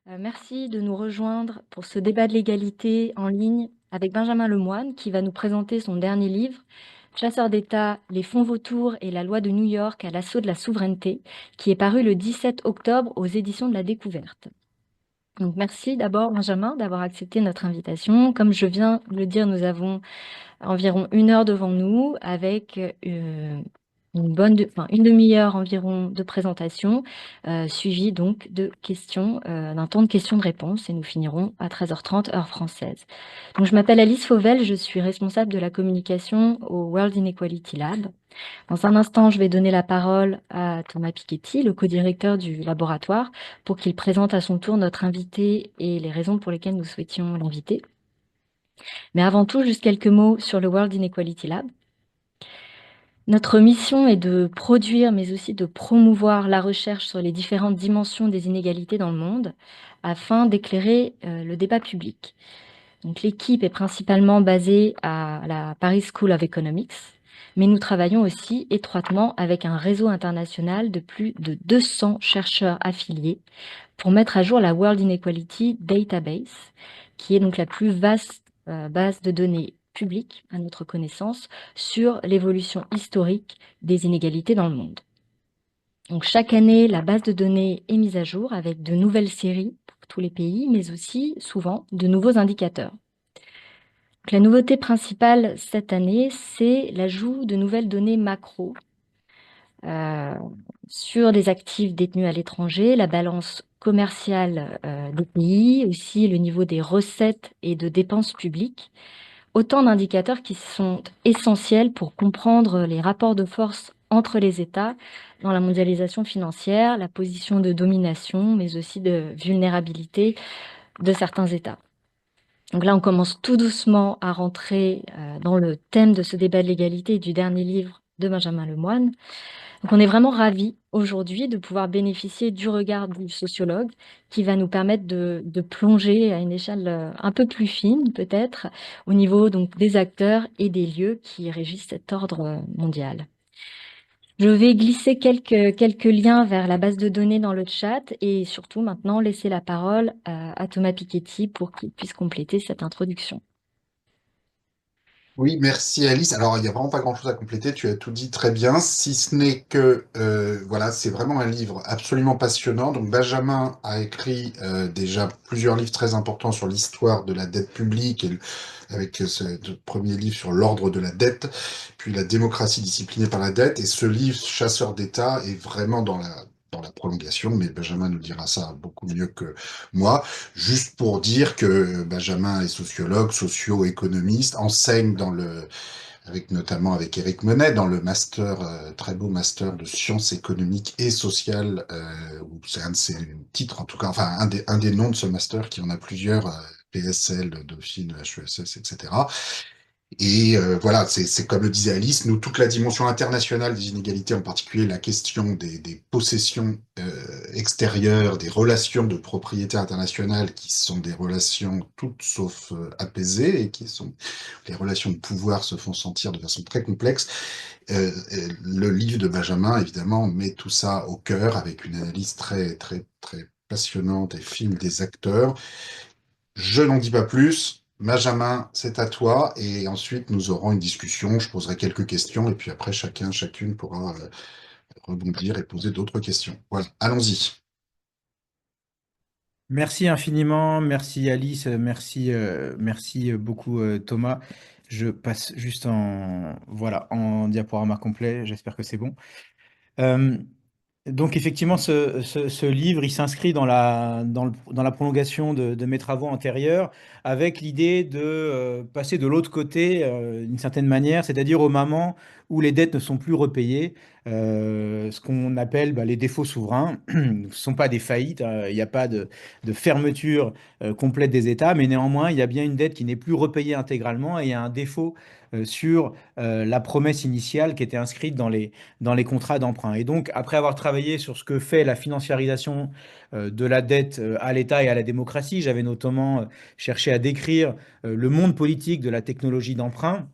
Merci de nous rejoindre pour ce débat de l'égalité en ligne avec Benjamin Lemoine qui va nous présenter son dernier livre, Chasseurs d'État, les fonds vautours et la loi de New York à l'assaut de la souveraineté, qui est paru le 17 octobre aux éditions de la Découverte. Donc merci d'abord Benjamin d'avoir accepté notre invitation. Comme je viens de le dire, nous avons environ 1 heure devant nous avec une demi-heure environ de présentation, suivie donc de questions, d'un temps de questions-réponses, et nous finirons à 13h30 heure française. Donc, je m'appelle Alice Fauvel, je suis responsable de la communication au World Inequality Lab. Dans un instant, je vais donner la parole à Thomas Piketty, le co-directeur du laboratoire, pour qu'il présente à son tour notre invité et les raisons pour lesquelles nous souhaitions l'inviter. Mais avant tout, juste quelques mots sur le World Inequality Lab. Notre mission est de produire, mais aussi de promouvoir la recherche sur les différentes dimensions des inégalités dans le monde, afin d'éclairer le débat public. Donc, l'équipe est principalement basée à la Paris School of Economics, mais nous travaillons aussi étroitement avec un réseau international de plus de 200 chercheurs affiliés pour mettre à jour la World Inequality Database, qui est donc la plus vaste base de données publique, à notre connaissance, sur l'évolution historique des inégalités dans le monde. Donc, chaque année, la base de données est mise à jour avec de nouvelles séries pour tous les pays, mais aussi, souvent, de nouveaux indicateurs. Donc, la nouveauté principale cette année, c'est l'ajout de nouvelles données macro sur des actifs détenus à l'étranger, la balance commerciale des pays, aussi le niveau des recettes et de dépenses publiques. Autant d'indicateurs qui sont essentiels pour comprendre les rapports de force entre les États dans la mondialisation financière, la position de domination, mais aussi de vulnérabilité de certains États. Donc là, on commence tout doucement à rentrer dans le thème de ce débat de l'égalité et du dernier livre de Benjamin Lemoine. Donc on est vraiment ravis aujourd'hui de pouvoir bénéficier du regard du sociologue qui va nous permettre de plonger à une échelle un peu plus fine peut-être au niveau donc des acteurs et des lieux qui régissent cet ordre mondial. Je vais glisser quelques liens vers la base de données dans le chat et surtout maintenant laisser la parole à Thomas Piketty pour qu'il puisse compléter cette introduction. Oui, merci Alice. Alors, il n'y a vraiment pas grand-chose à compléter, tu as tout dit très bien, si ce n'est que, voilà, c'est vraiment un livre absolument passionnant. Donc, Benjamin a écrit déjà plusieurs livres très importants sur l'histoire de la dette publique, avec ce premier livre sur l'ordre de la dette, puis la démocratie disciplinée par la dette. Et ce livre, Chasseur d'État, est vraiment dans la prolongation, mais Benjamin nous dira ça beaucoup mieux que moi. Juste pour dire que Benjamin est sociologue, socio-économiste, enseigne notamment avec Éric Menet, dans le master, très beau master de sciences économiques et sociales, ou c'est un de ses titres en tout cas, enfin un des noms de ce master qui en a plusieurs, PSL, Dauphine, HESS, etc. Et voilà, c'est comme le disait Alice, nous, toute la dimension internationale des inégalités, en particulier la question des possessions extérieures, des relations de propriété internationale, qui sont des relations toutes sauf apaisées, et qui sont les relations de pouvoir se font sentir de façon très complexe. Le livre de Benjamin, évidemment, met tout ça au cœur avec une analyse très, très, très passionnante et fine des acteurs. Je n'en dis pas plus. Benjamin, c'est à toi. Et ensuite, nous aurons une discussion. Je poserai quelques questions. Et puis après, chacune pourra rebondir et poser d'autres questions. Voilà, allons-y. Merci infiniment, merci Alice, merci beaucoup Thomas. Je passe juste en diaporama complet, j'espère que c'est bon. Euh, donc effectivement, ce livre, il s'inscrit dans la prolongation de mes travaux antérieurs, avec l'idée de passer de l'autre côté, d'une certaine manière, c'est-à-dire au moment où les dettes ne sont plus repayées, ce qu'on appelle les défauts souverains. Ce ne sont pas des faillites, il n'y a pas de fermeture complète des États, mais néanmoins, il y a bien une dette qui n'est plus repayée intégralement et il y a un défaut sur la promesse initiale qui était inscrite dans les contrats d'emprunt. Et donc, après avoir travaillé sur ce que fait la financiarisation de la dette à l'État et à la démocratie, j'avais notamment cherché à décrire le monde politique de la technologie d'emprunt.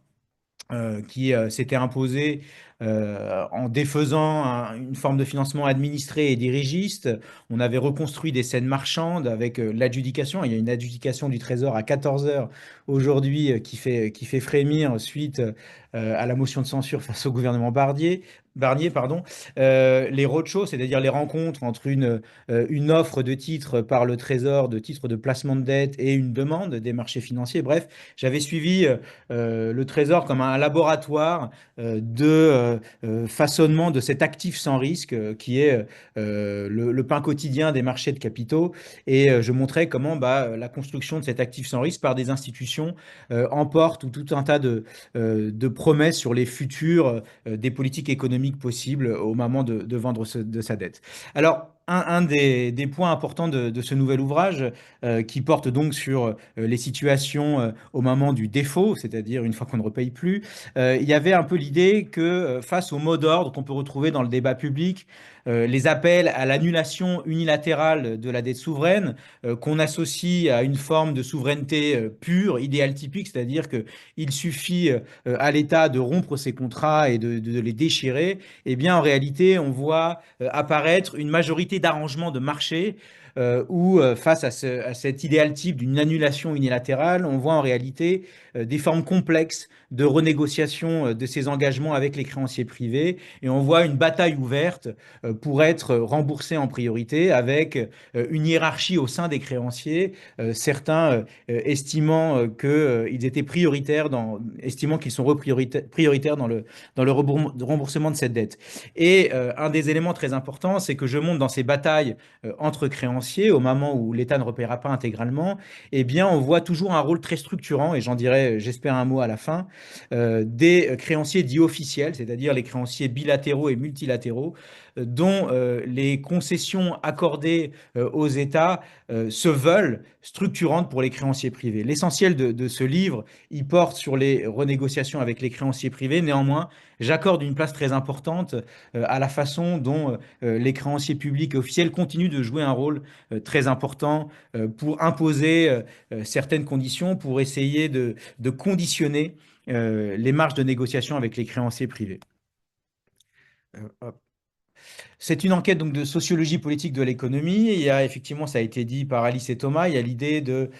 qui s'était imposé en défaisant une forme de financement administré et dirigiste. On avait reconstruit des scènes marchandes avec l'adjudication. Il y a une adjudication du Trésor à 14 heures aujourd'hui qui fait frémir suite à la motion de censure face au gouvernement Barnier, pardon. Les roadshows, c'est-à-dire les rencontres entre une offre de titres par le Trésor, de titres de placement de dette et une demande des marchés financiers. Bref, j'avais suivi le Trésor comme un laboratoire de façonnement de cet actif sans risque qui est le pain quotidien des marchés de capitaux. Et je montrais comment la construction de cet actif sans risque par des institutions emporte tout un tas de promesses sur les futurs des politiques économiques possibles au moment de vendre de sa dette. Alors, un des points importants de ce nouvel ouvrage, qui porte donc sur les situations au moment du défaut, c'est-à-dire une fois qu'on ne repaye plus, il y avait un peu l'idée que face au mot d'ordre qu'on peut retrouver dans le débat public, les appels à l'annulation unilatérale de la dette souveraine, qu'on associe à une forme de souveraineté pure, idéal typique, c'est-à-dire qu'il suffit à l'État de rompre ses contrats et de les déchirer, eh bien en réalité on voit apparaître une majorité d'arrangements de marché où face à cet idéal type d'une annulation unilatérale, on voit en réalité des formes complexes de renégociation de ces engagements avec les créanciers privés et on voit une bataille ouverte pour être remboursés en priorité avec une hiérarchie au sein des créanciers, certains estimant qu'ils étaient prioritaires, estimant qu'ils sont prioritaires dans le remboursement de cette dette. Et un des éléments très importants, c'est que je montre dans ces batailles entre créanciers, au moment où l'État ne repaiera pas intégralement, eh bien, on voit toujours un rôle très structurant, et j'en dirai, j'espère, un mot à la fin, des créanciers dits officiels, c'est-à-dire les créanciers bilatéraux et multilatéraux, dont les concessions accordées aux États se veulent structurantes pour les créanciers privés. L'essentiel de ce livre, il porte sur les renégociations avec les créanciers privés. Néanmoins, j'accorde une place très importante à la façon dont les créanciers publics et officiels continuent de jouer un rôle très important pour imposer certaines conditions, pour essayer de conditionner les marges de négociation avec les créanciers privés. Hop. C'est une enquête donc de sociologie politique de l'économie. Il y a effectivement, ça a été dit par Alice et Thomas, il y a l'idée de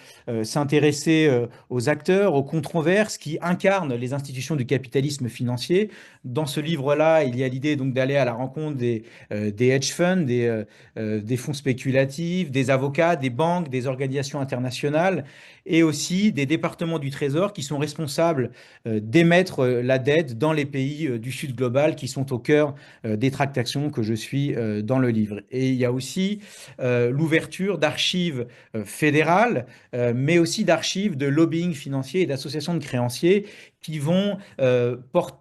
s'intéresser aux acteurs, aux controverses qui incarnent les institutions du capitalisme financier. Dans ce livre-là, il y a l'idée donc d'aller à la rencontre des hedge funds, des fonds spéculatifs, des avocats, des banques, des organisations internationales et aussi des départements du Trésor qui sont responsables d'émettre la dette dans les pays du Sud global qui sont au cœur des tractations que je suis dans le livre. Et il y a aussi l'ouverture d'archives fédérales, mais aussi d'archives de lobbying financier et d'associations de créanciers qui vont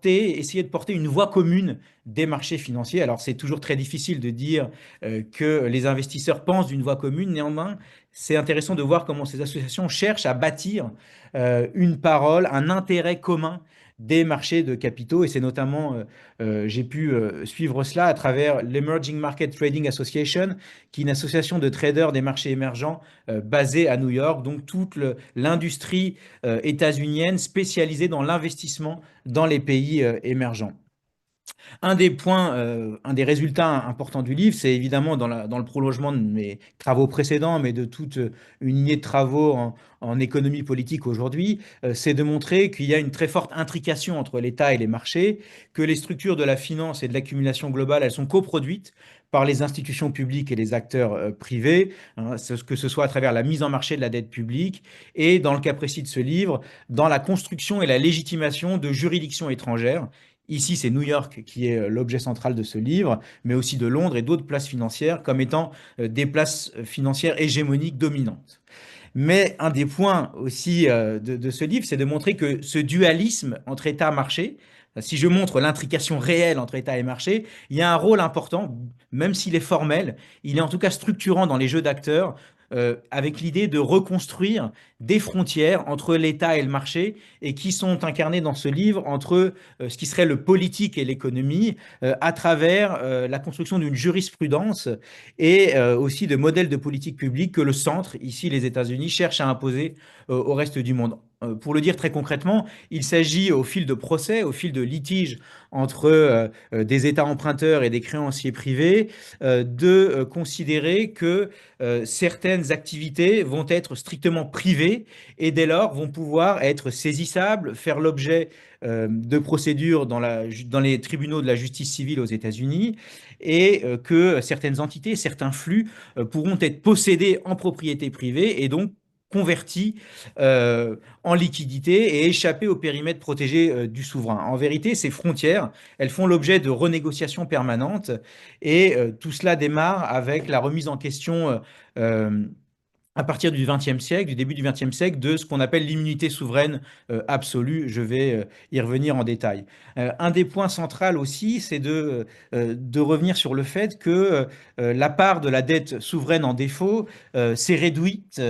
essayer de porter une voix commune des marchés financiers. Alors, c'est toujours très difficile de dire que les investisseurs pensent d'une voix commune. Néanmoins, c'est intéressant de voir comment ces associations cherchent à bâtir une parole, un intérêt commun des marchés de capitaux. Et c'est notamment, j'ai pu suivre cela à travers l'Emerging Market Trading Association, qui est une association de traders des marchés émergents basée à New York. Donc, toute l'industrie états-unienne spécialisée dans l'investissement dans les pays émergents. Un des points, un des résultats importants du livre, c'est évidemment dans le prolongement de mes travaux précédents, mais de toute une lignée de travaux en économie politique aujourd'hui, c'est de montrer qu'il y a une très forte intrication entre l'État et les marchés, que les structures de la finance et de l'accumulation globale, elles sont coproduites par les institutions publiques et les acteurs privés, hein, que ce soit à travers la mise en marché de la dette publique et, dans le cas précis de ce livre, dans la construction et la légitimation de juridictions étrangères. Ici, c'est New York qui est l'objet central de ce livre, mais aussi de Londres et d'autres places financières comme étant des places financières hégémoniques dominantes. Mais un des points aussi de ce livre, c'est de montrer que ce dualisme entre État et marché, si je montre l'intrication réelle entre État et marché, il y a un rôle important, même s'il est formel, il est en tout cas structurant dans les jeux d'acteurs, avec l'idée de reconstruire des frontières entre l'État et le marché et qui sont incarnées dans ce livre entre ce qui serait le politique et l'économie à travers la construction d'une jurisprudence et aussi de modèles de politique publique que le centre, ici les États-Unis, cherche à imposer au reste du monde. Pour le dire très concrètement, il s'agit au fil de procès, au fil de litiges entre des États emprunteurs et des créanciers privés, de considérer que certaines activités vont être strictement privées et dès lors vont pouvoir être saisissables, faire l'objet de procédures dans les tribunaux de la justice civile aux États-Unis et que certaines entités, certains flux pourront être possédés en propriété privée et donc convertis en liquidité et échapper au périmètre protégé du souverain. En vérité, ces frontières, elles font l'objet de renégociations permanentes et tout cela démarre avec la remise en question euh, à partir du XXe siècle, du début du XXe siècle, de ce qu'on appelle l'immunité souveraine absolue. Je vais y revenir en détail. Un des points centraux aussi, c'est de revenir sur le fait que la part de la dette souveraine en défaut s'est réduite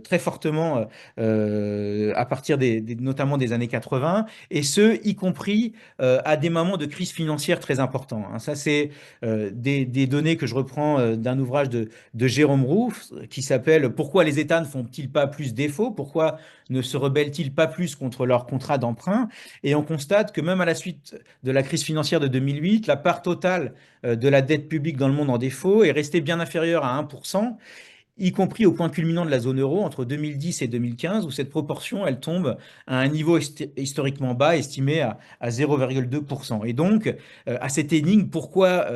très fortement à partir notamment des années 80, et ce, y compris à des moments de crise financière très importants. Hein. Ça, c'est des données que je reprends d'un ouvrage de Jérôme Rouf qui s'appelle Pourquoi les États ne font-ils pas plus défaut? Pourquoi ne se rebellent-ils pas plus contre leurs contrats d'emprunt? Et on constate que même à la suite de la crise financière de 2008, la part totale de la dette publique dans le monde en défaut est restée bien inférieure à 1%, y compris au point culminant de la zone euro entre 2010 et 2015, où cette proportion, elle tombe à un niveau historiquement bas, estimé à 0,2%. Et donc, à cette énigme, pourquoi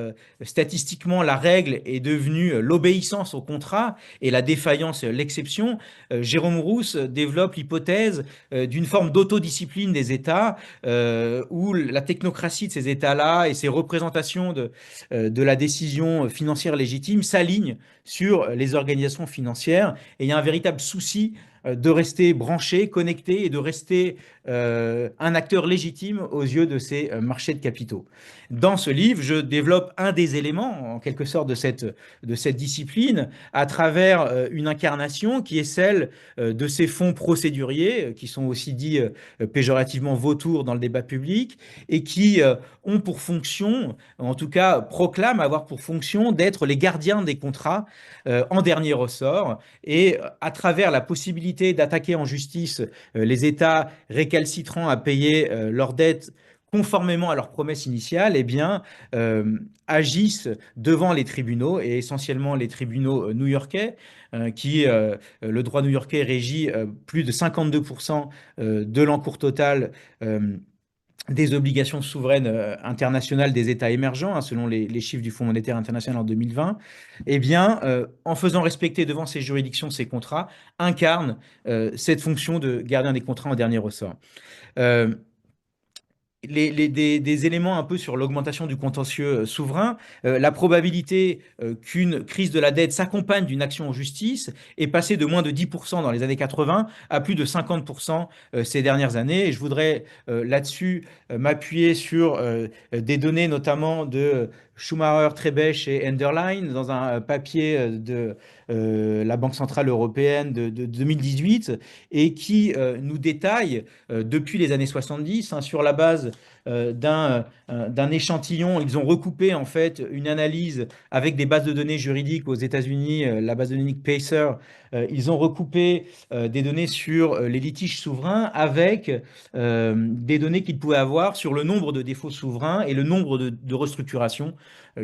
statistiquement la règle est devenue l'obéissance au contrat et la défaillance l'exception, Jérôme Rousse développe l'hypothèse d'une forme d'autodiscipline des États, où la technocratie de ces États-là et ces représentations de la décision financière légitime s'alignent sur les organisations financières. Et il y a un véritable souci de rester branché, connecté et de rester un acteur légitime aux yeux de ces marchés de capitaux. Dans ce livre, je développe un des éléments, en quelque sorte, de cette discipline à travers une incarnation qui est celle de ces fonds procéduriers, qui sont aussi dits péjorativement vautours dans le débat public, et qui ont pour fonction, en tout cas proclament avoir pour fonction d'être les gardiens des contrats en dernier ressort, et à travers la possibilité d'attaquer en justice les États récalcitrants à payer leurs dettes conformément à leurs promesses initiales, eh bien, agissent devant les tribunaux, et essentiellement les tribunaux new-yorkais, le droit new-yorkais régit plus de 52% de l'encours total des obligations souveraines internationales des États émergents, hein, selon les chiffres du Fonds monétaire international en 2020, eh bien, en faisant respecter devant ces juridictions ces contrats, incarne cette fonction de gardien des contrats en dernier ressort. Euh, des éléments un peu sur l'augmentation du contentieux souverain, la probabilité qu'une crise de la dette s'accompagne d'une action en justice est passée de moins de 10% dans les années 80 à plus de 50% ces dernières années. Et je voudrais là-dessus m'appuyer sur des données notamment de Schumacher, Trebech et Enderlein dans un papier de la Banque Centrale Européenne de 2018 et qui nous détaille depuis les années 70 hein, sur la base d'un échantillon. Ils ont recoupé en fait une analyse avec des bases de données juridiques aux États-Unis, la base de données Pacer. Ils ont recoupé des données sur les litiges souverains avec des données qu'ils pouvaient avoir sur le nombre de défauts souverains et le nombre de restructurations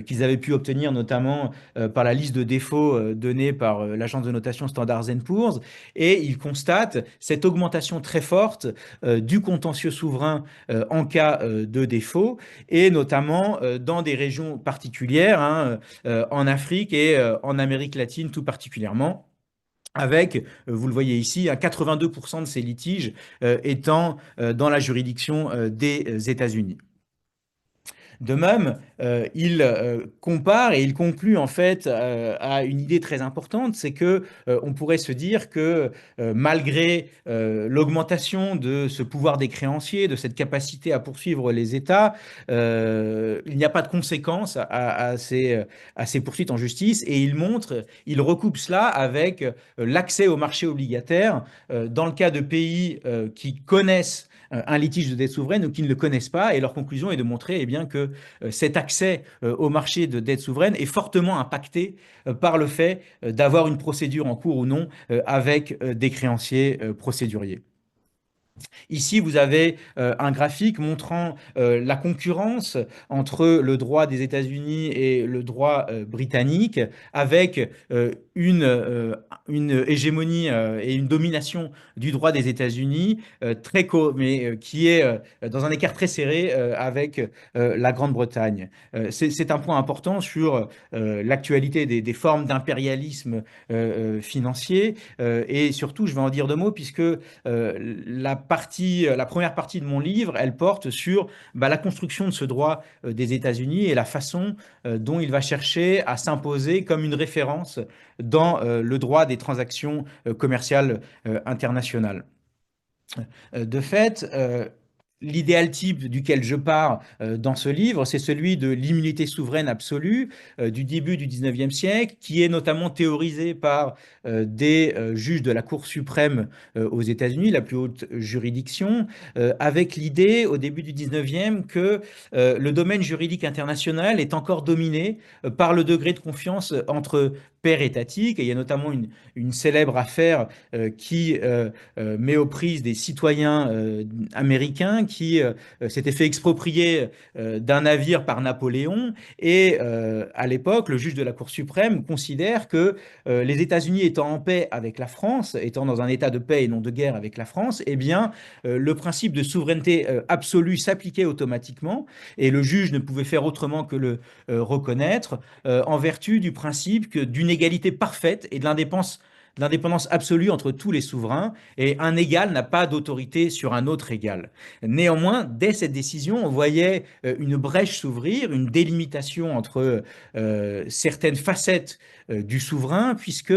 qu'ils avaient pu obtenir notamment par la liste de défauts donnée par l'agence de notation Standard & Poor's. Et ils constatent cette augmentation très forte du contentieux souverain en cas de défaut, et notamment dans des régions particulières, hein, en Afrique et en Amérique latine tout particulièrement, avec, vous le voyez ici, 82% de ces litiges étant dans la juridiction des États-Unis. De même, il compare et il conclut en fait à une idée très importante, c'est que on pourrait se dire que malgré l'augmentation de ce pouvoir des créanciers, de cette capacité à poursuivre les États, il n'y a pas de conséquences à ces poursuites en justice, et il recoupe cela avec l'accès au marché obligataire dans le cas de pays qui connaissent un litige de dette souveraine ou qui ne le connaissent pas. Et leur conclusion est de montrer eh bien, que cet accès au marché de dette souveraine est fortement impacté par le fait d'avoir une procédure en cours ou non avec des créanciers procéduriers. Ici, vous avez un graphique montrant la concurrence entre le droit des États-Unis et le droit britannique, avec une hégémonie et une domination du droit des États-Unis, mais qui est dans un écart très serré avec la Grande-Bretagne. C'est un point important sur l'actualité des formes d'impérialisme financier, et surtout, je vais en dire deux mots, puisque la première partie de mon livre, elle porte sur la construction de ce droit des États-Unis et la façon dont il va chercher à s'imposer comme une référence dans le droit des transactions commerciales internationales. De fait, l'idéal type duquel je pars dans ce livre, c'est celui de l'immunité souveraine absolue du début du 19e siècle, qui est notamment théorisé par des juges de la Cour suprême aux États-Unis, la plus haute juridiction, avec l'idée au début du 19e que le domaine juridique international est encore dominé par le degré de confiance entre pairs étatiques. Et il y a notamment une célèbre affaire qui met aux prises des citoyens américains qui s'étaient fait exproprier d'un navire par Napoléon. Et à l'époque, le juge de la Cour suprême considère que les États-Unis étant en paix avec la France, étant dans un état de paix et non de guerre avec la France, eh bien, le principe de souveraineté absolue s'appliquait automatiquement, et le juge ne pouvait faire autrement que le reconnaître en vertu du principe d'une égalité parfaite et de l'indépendance absolue entre tous les souverains, et un égal n'a pas d'autorité sur un autre égal. Néanmoins, dès cette décision, on voyait une brèche s'ouvrir, une délimitation entre certaines facettes du souverain, puisque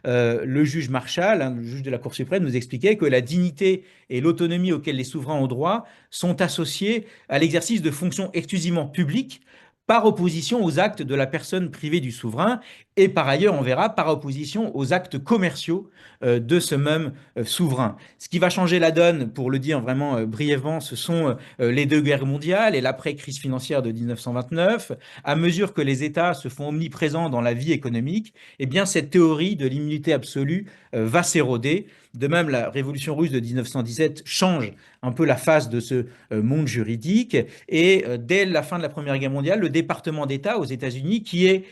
le juge Marshall, le juge de la Cour suprême, nous expliquait que la dignité et l'autonomie auxquelles les souverains ont droit sont associées à l'exercice de fonctions exclusivement publiques, par opposition aux actes de la personne privée du souverain, et par ailleurs, on verra, par opposition aux actes commerciaux de ce même souverain. Ce qui va changer la donne, pour le dire vraiment brièvement, ce sont les deux guerres mondiales et l'après-crise financière de 1929. À mesure que les États se font omniprésents dans la vie économique, eh bien, cette théorie de l'immunité absolue va s'éroder. De même, la révolution russe de 1917 change un peu la face de ce monde juridique. Et dès la fin de la Première Guerre mondiale, le département d'État aux États-Unis, qui est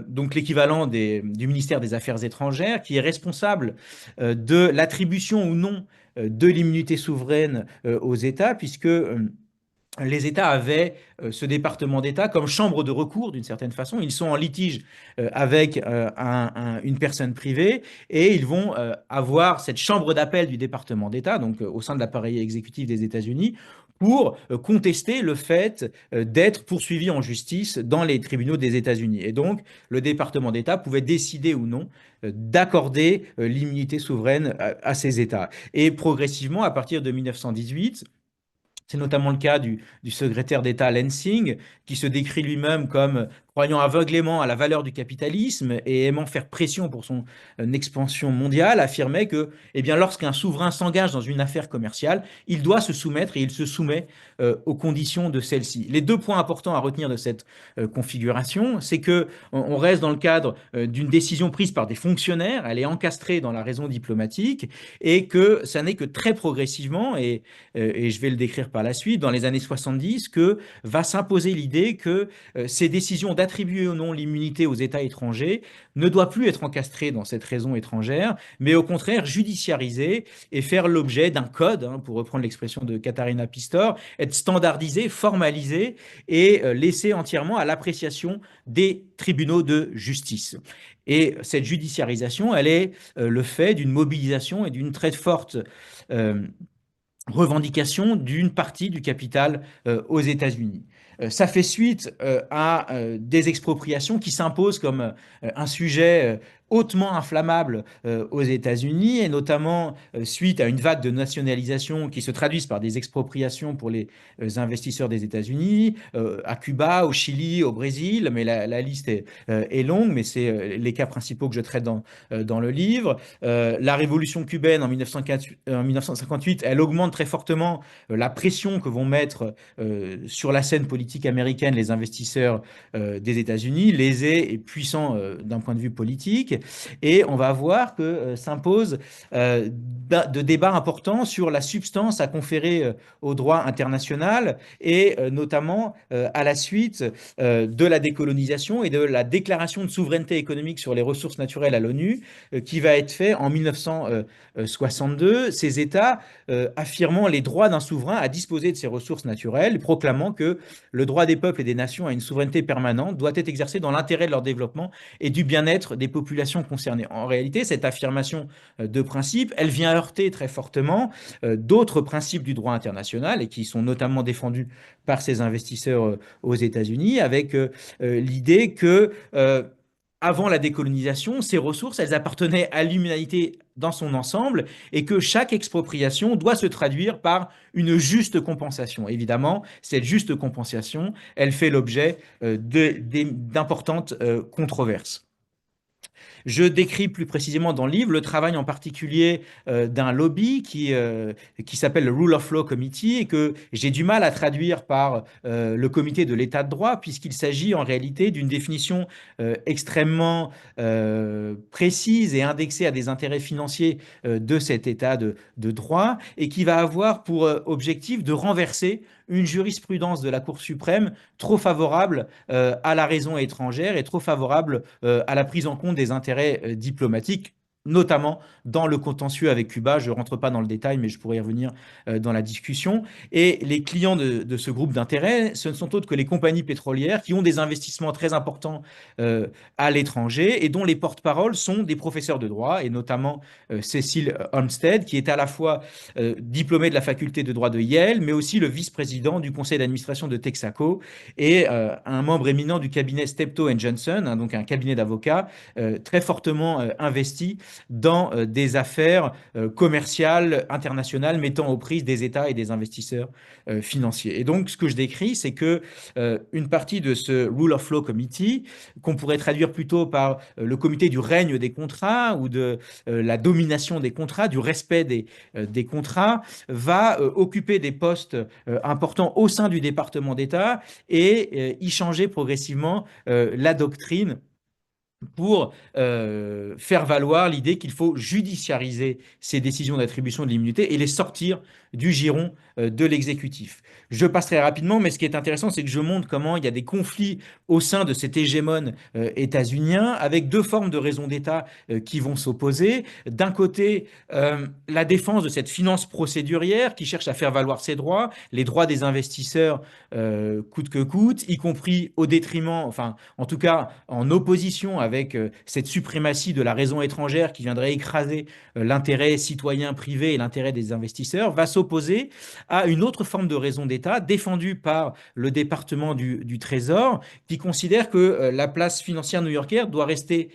donc l'équivalent du ministère des Affaires étrangères, qui est responsable de l'attribution ou non de l'immunité souveraine aux États, puisque les États avaient ce département d'État comme chambre de recours d'une certaine façon. Ils sont en litige avec une personne privée, et ils vont avoir cette chambre d'appel du département d'État, donc au sein de l'appareil exécutif des États-Unis, pour contester le fait d'être poursuivi en justice dans les tribunaux des États-Unis. Et donc, le département d'État pouvait décider ou non d'accorder l'immunité souveraine à ces États. Et progressivement, à partir de 1918, c'est notamment le cas du secrétaire d'État Lansing, qui se décrit lui-même comme croyant aveuglément à la valeur du capitalisme et aimant faire pression pour son expansion mondiale, affirmait que lorsqu'un souverain s'engage dans une affaire commerciale, il doit se soumettre, et il se soumet aux conditions de celle-ci. Les deux points importants à retenir de cette configuration, c'est que on reste dans le cadre d'une décision prise par des fonctionnaires, elle est encastrée dans la raison diplomatique, et que ça n'est que très progressivement, et je vais le décrire par la suite, dans les années 70, que va s'imposer l'idée que ces décisions d'attribuer ou non l'immunité aux États étrangers ne doivent plus être encastrées dans cette raison étrangère, mais au contraire judiciarisées et faire l'objet d'un code, pour reprendre l'expression de Katharina Pistor, être standardisé, formalisé et laissé entièrement à l'appréciation des tribunaux de justice. Et cette judiciarisation, elle est le fait d'une mobilisation et d'une très forte revendication d'une partie du capital aux États-Unis. Ça fait suite à des expropriations qui s'imposent comme un sujet hautement inflammable aux États-Unis, et notamment suite à une vague de nationalisation qui se traduisent par des expropriations pour les investisseurs des États-Unis, à Cuba, au Chili, au Brésil, mais la liste est longue, mais c'est les cas principaux que je traite dans le livre. La révolution cubaine en 1958, elle augmente très fortement la pression que vont mettre sur la scène politique américaine les investisseurs des États-Unis, lésés et puissants d'un point de vue politique. Et on va voir que s'impose de débats importants sur la substance à conférer au droit international, et notamment à la suite de la décolonisation et de la déclaration de souveraineté économique sur les ressources naturelles à l'ONU, qui va être fait en 1962, ces États affirmant les droits d'un souverain à disposer de ses ressources naturelles, proclamant que le droit des peuples et des nations à une souveraineté permanente doit être exercé dans l'intérêt de leur développement et du bien-être des populations concernées. En réalité, cette affirmation de principe, elle vient heurter très fortement d'autres principes du droit international, et qui sont notamment défendus par ces investisseurs aux États-Unis, avec l'idée que avant la décolonisation, ces ressources, elles appartenaient à l'humanité dans son ensemble, et que chaque expropriation doit se traduire par une juste compensation. Évidemment, cette juste compensation, elle fait l'objet d'importantes controverses. Je décris plus précisément dans le livre le travail en particulier d'un lobby qui s'appelle le Rule of Law Committee, et que j'ai du mal à traduire par le comité de l'état de droit, puisqu'il s'agit en réalité d'une définition extrêmement précise et indexée à des intérêts financiers de cet état de droit, et qui va avoir pour objectif de renverser une jurisprudence de la Cour suprême trop favorable à la raison étrangère et trop favorable à la prise en compte des intérêts diplomatiques, notamment dans le contentieux avec Cuba. Je ne rentre pas dans le détail, mais je pourrais y revenir dans la discussion. Et les clients de ce groupe d'intérêts, ce ne sont autres que les compagnies pétrolières qui ont des investissements très importants à l'étranger, et dont les porte-paroles sont des professeurs de droit, et notamment Cécile Olmsted, qui est à la fois diplômée de la faculté de droit de Yale, mais aussi le vice-président du conseil d'administration de Texaco, et un membre éminent du cabinet Steptoe Johnson, hein, donc un cabinet d'avocats très fortement investi dans des affaires commerciales internationales mettant aux prises des États et des investisseurs financiers. Et donc, ce que je décris, c'est que une partie de ce Rule of Law Committee, qu'on pourrait traduire plutôt par le comité du règne des contrats, ou de la domination des contrats, du respect des contrats, va occuper des postes importants au sein du département d'État, et y changer progressivement la doctrine pour faire valoir l'idée qu'il faut judiciariser ces décisions d'attribution de l'immunité et les sortir du giron de l'exécutif. Je passerai rapidement, mais ce qui est intéressant, c'est que je montre comment il y a des conflits au sein de cet hégémone états-unien, avec deux formes de raison d'État qui vont s'opposer. D'un côté, la défense de cette finance procédurière qui cherche à faire valoir ses droits, les droits des investisseurs coûte que coûte, y compris au détriment, enfin, en tout cas en opposition avec cette suprématie de la raison étrangère qui viendrait écraser l'intérêt citoyen privé et l'intérêt des investisseurs, va s'opposer à une autre forme de raison d'État défendue par le département du Trésor, qui considère que la place financière new-yorkaise doit rester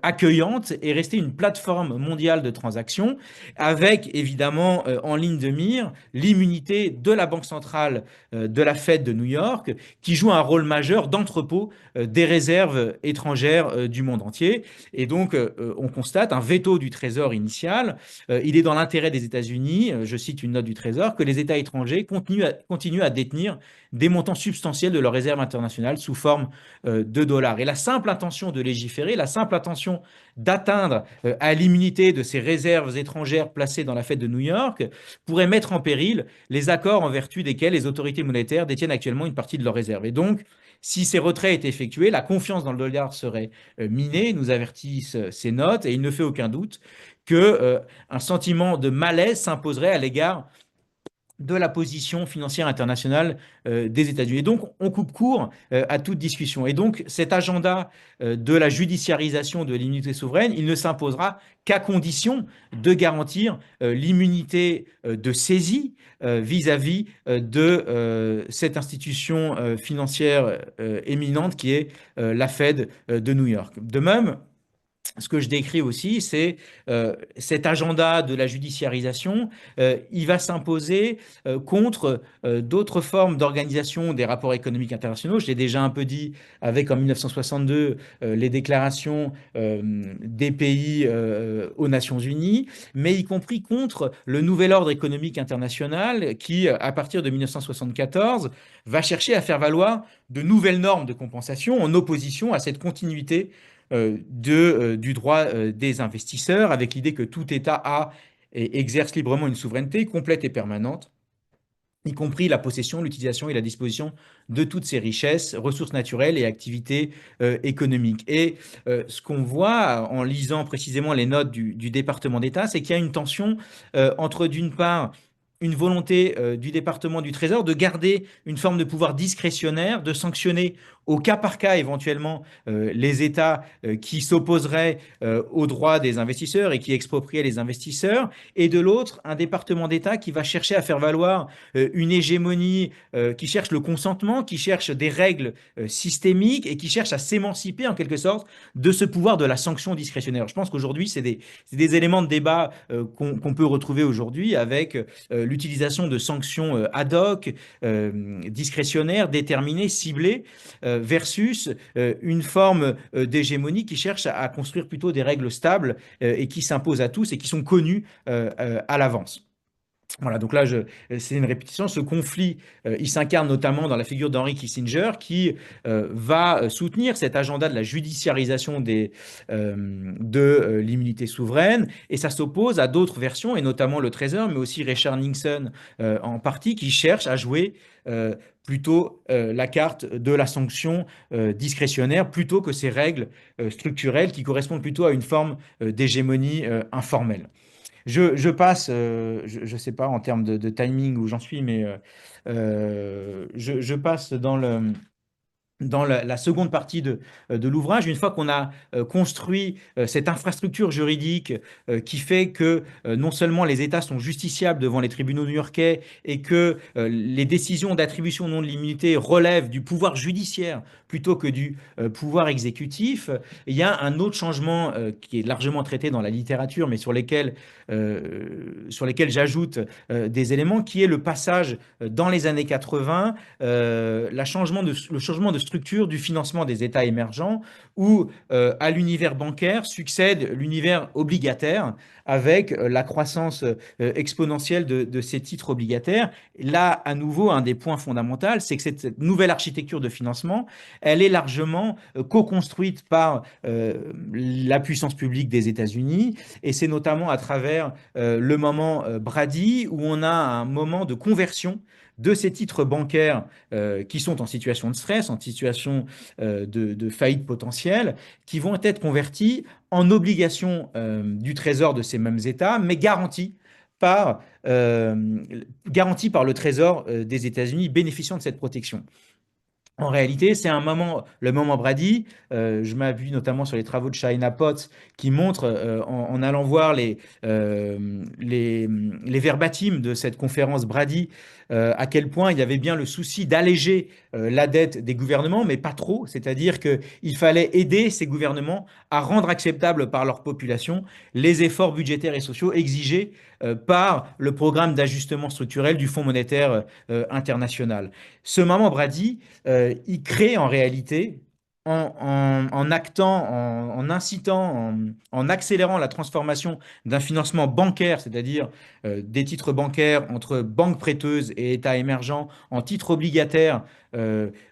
accueillante et rester une plateforme mondiale de transactions, avec évidemment en ligne de mire l'immunité de la Banque centrale de la Fed de New York, qui joue un rôle majeur d'entrepôt des réserves étrangères du monde entier. Et donc, on constate un veto du Trésor initial. Il est dans l'intérêt des États-Unis, je cite une note du Trésor, que les États étrangers continuent à détenir des montants substantiels de leurs réserves internationales sous forme de dollars. Et la simple intention de légiférer, la simple intention d'atteindre à l'immunité de ces réserves étrangères placées dans la Fed de New York pourrait mettre en péril les accords en vertu desquels les autorités monétaires détiennent actuellement une partie de leurs réserves. Et donc, si ces retraits étaient effectués, la confiance dans le dollar serait minée, nous avertissent ces notes, et il ne fait aucun doute qu'un sentiment de malaise s'imposerait à l'égard de la position financière internationale des États-Unis. Et donc, on coupe court à toute discussion. Et donc, cet agenda de la judiciarisation de l'immunité souveraine, il ne s'imposera qu'à condition de garantir l'immunité de saisie vis-à-vis de cette institution financière éminente qui est la Fed de New York. De même, ce que je décris aussi, c'est cet agenda de la judiciarisation, il va s'imposer contre d'autres formes d'organisation des rapports économiques internationaux. Je l'ai déjà un peu dit avec en 1962 les déclarations des pays aux Nations Unies, mais y compris contre le nouvel ordre économique international qui, à partir de 1974, va chercher à faire valoir de nouvelles normes de compensation en opposition à cette continuité du droit des investisseurs, avec l'idée que tout État a et exerce librement une souveraineté complète et permanente, y compris la possession, l'utilisation et la disposition de toutes ces richesses, ressources naturelles et activités économiques. Et ce qu'on voit en lisant précisément les notes du département d'État, c'est qu'il y a une tension entre, d'une part, une volonté du département du Trésor de garder une forme de pouvoir discrétionnaire, de sanctionner au cas par cas éventuellement les États qui s'opposeraient aux droits des investisseurs et qui expropriaient les investisseurs, et de l'autre, un département d'État qui va chercher à faire valoir une hégémonie qui cherche le consentement, qui cherche des règles systémiques et qui cherche à s'émanciper en quelque sorte de ce pouvoir de la sanction discrétionnaire. Je pense qu'aujourd'hui, c'est des éléments de débat qu'on peut retrouver aujourd'hui avec l'utilisation de sanctions ad hoc, discrétionnaires, déterminées, ciblées, versus une forme d'hégémonie qui cherche à construire plutôt des règles stables et qui s'imposent à tous et qui sont connues à l'avance. Voilà, donc là, c'est une répétition. Ce conflit, il s'incarne notamment dans la figure d'Henry Kissinger, qui va soutenir cet agenda de la judiciarisation de l'immunité souveraine, et ça s'oppose à d'autres versions, et notamment le Trésor, mais aussi Richard Nixon en partie, qui cherche à jouer plutôt la carte de la sanction discrétionnaire, plutôt que ces règles structurelles qui correspondent plutôt à une forme d'hégémonie informelle. Je passe, je ne sais pas en termes de timing où j'en suis, mais je passe dans la seconde partie de l'ouvrage. Une fois qu'on a construit cette infrastructure juridique qui fait que non seulement les États sont justiciables devant les tribunaux new-yorkais et que les décisions d'attribution non de l'immunité relèvent du pouvoir judiciaire plutôt que du pouvoir exécutif, il y a un autre changement qui est largement traité dans la littérature, mais sur lesquels j'ajoute des éléments, qui est le passage dans les années 80, le changement de structure du financement des États émergents, où à l'univers bancaire succède l'univers obligataire, avec la croissance exponentielle de ces titres obligataires. Là, à nouveau, un des points fondamentaux, c'est que cette nouvelle architecture de financement, elle est largement co-construite par la puissance publique des États-Unis, et c'est notamment à travers le moment Brady, où on a un moment de conversion de ces titres bancaires qui sont en situation de stress, en situation de faillite potentielle, qui vont être convertis en obligations du Trésor de ces mêmes États, mais par, garanties par le Trésor des États-Unis bénéficiant de cette protection. En réalité, c'est le moment Brady. Je m'appuie notamment sur les travaux de China Potts qui montrent, en allant voir les verbatims de cette conférence Brady, à quel point il y avait bien le souci d'alléger la dette des gouvernements, mais pas trop. C'est-à-dire qu'il fallait aider ces gouvernements à rendre acceptables par leur population les efforts budgétaires et sociaux exigés par le programme d'ajustement structurel du Fonds monétaire international. Ce moment Brady, il crée en réalité, en actant, en incitant, en accélérant la transformation d'un financement bancaire, c'est-à-dire des titres bancaires entre banques prêteuses et États émergents, en titres obligataires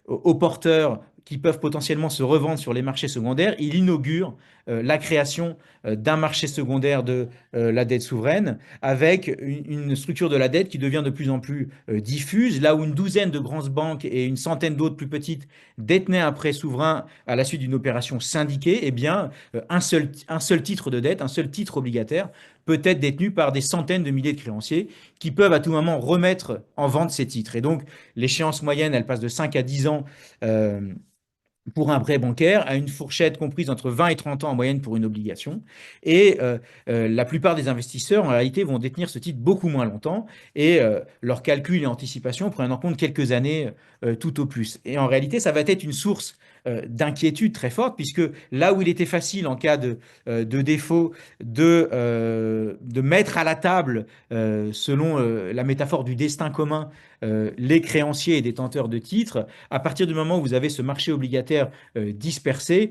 aux porteurs qui peuvent potentiellement se revendre sur les marchés secondaires, il inaugure la création d'un marché secondaire de la dette souveraine, avec une structure de la dette qui devient de plus en plus diffuse, là où une douzaine de grandes banques et une centaine d'autres plus petites détenaient un prêt souverain à la suite d'une opération syndiquée, eh bien, un seul titre de dette, un seul titre obligataire peut être détenu par des centaines de milliers de créanciers qui peuvent à tout moment remettre en vente ces titres. Et donc, l'échéance moyenne, elle passe de 5 à 10 ans pour un prêt bancaire à une fourchette comprise entre 20 et 30 ans en moyenne pour une obligation. Et la plupart des investisseurs, en réalité, vont détenir ce titre beaucoup moins longtemps et leur calcul et anticipation prennent en compte quelques années tout au plus. Et en réalité, ça va être une source d'inquiétude très forte, puisque là où il était facile en cas de défaut de mettre à la table, selon la métaphore du destin commun, les créanciers et détenteurs de titres, à partir du moment où vous avez ce marché obligataire dispersé,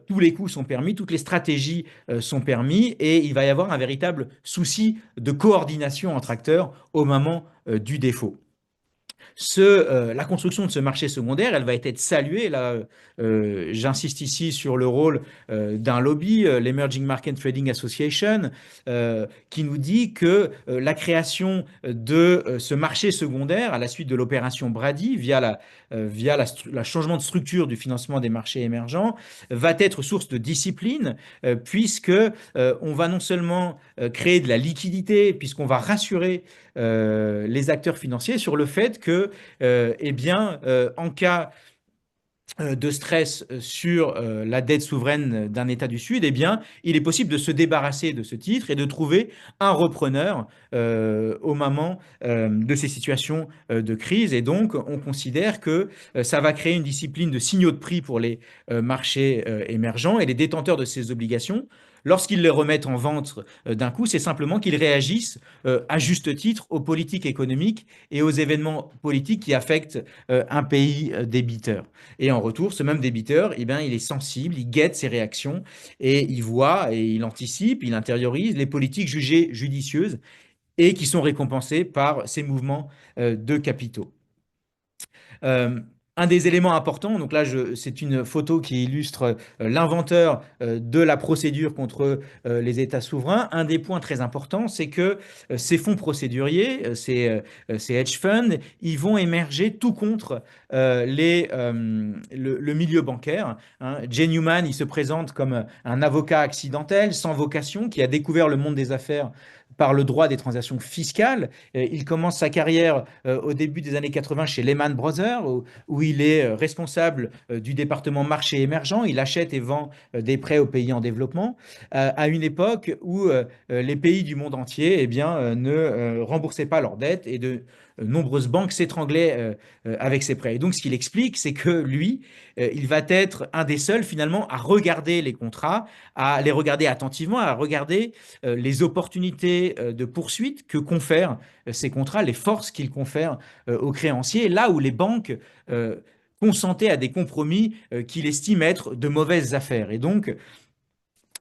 tous les coups sont permis, toutes les stratégies sont permis et il va y avoir un véritable souci de coordination entre acteurs au moment du défaut. La construction de ce marché secondaire, elle va être saluée. Là, j'insiste ici sur le rôle d'un lobby, l'Emerging Market Trading Association, qui nous dit que la création de ce marché secondaire à la suite de l'opération Brady, via la changement de structure du financement des marchés émergents, va être source de discipline, puisque on va non seulement créer de la liquidité, puisqu'on va rassurer les acteurs financiers sur le fait que, eh bien, en cas de stress sur la dette souveraine d'un État du Sud, eh bien, il est possible de se débarrasser de ce titre et de trouver un repreneur au moment de ces situations de crise. Et donc, on considère que ça va créer une discipline de signaux de prix pour les marchés émergents et les détenteurs de ces obligations. Lorsqu'ils les remettent en vente d'un coup, c'est simplement qu'ils réagissent à juste titre aux politiques économiques et aux événements politiques qui affectent un pays débiteur. Et en retour, ce même débiteur, eh bien, il est sensible, il guette ses réactions et il voit et il anticipe, il intériorise les politiques jugées judicieuses et qui sont récompensées par ces mouvements de capitaux. Euh, un des éléments importants, donc là, c'est une photo qui illustre l'inventeur de la procédure contre les États souverains. Un des points très importants, c'est que ces fonds procéduriers, ces hedge funds, ils vont émerger tout contre le milieu bancaire. Hein. Jay Newman, il se présente comme un avocat accidentel, sans vocation, qui a découvert le monde des affaires par le droit des transactions fiscales. Il commence sa carrière au début des années 80 chez Lehman Brothers, où il est responsable du département marché émergent. Il achète et vend des prêts aux pays en développement, à une époque où les pays du monde entier eh bien, ne remboursaient pas leurs dettes et de nombreuses banques s'étranglaient avec ces prêts. Et donc, ce qu'il explique, c'est que lui, il va être un des seuls finalement à regarder les contrats, à les regarder attentivement, à regarder les opportunités de poursuite que confèrent ces contrats, les forces qu'ils confèrent aux créanciers, là où les banques consentaient à des compromis qu'il estime être de mauvaises affaires. Et donc,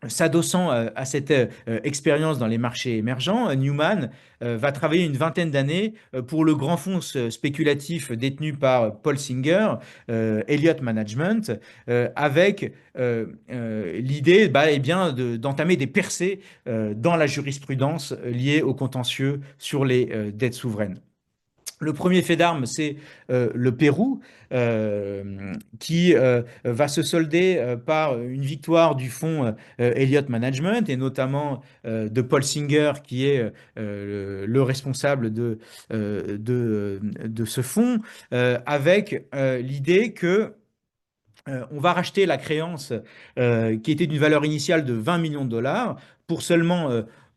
s'adossant à cette expérience dans les marchés émergents, Newman va travailler une vingtaine d'années pour le grand fonds spéculatif détenu par Paul Singer, Elliott Management, avec l'idée eh bien, d'entamer des percées dans la jurisprudence liée aux contentieux sur les dettes souveraines. Le premier fait d'armes, c'est le Pérou, qui va se solder par une victoire du fonds Elliott Management, et notamment de Paul Singer, qui est le responsable de ce fonds, avec l'idée que on va racheter la créance qui était d'une valeur initiale de 20 millions de dollars pour seulement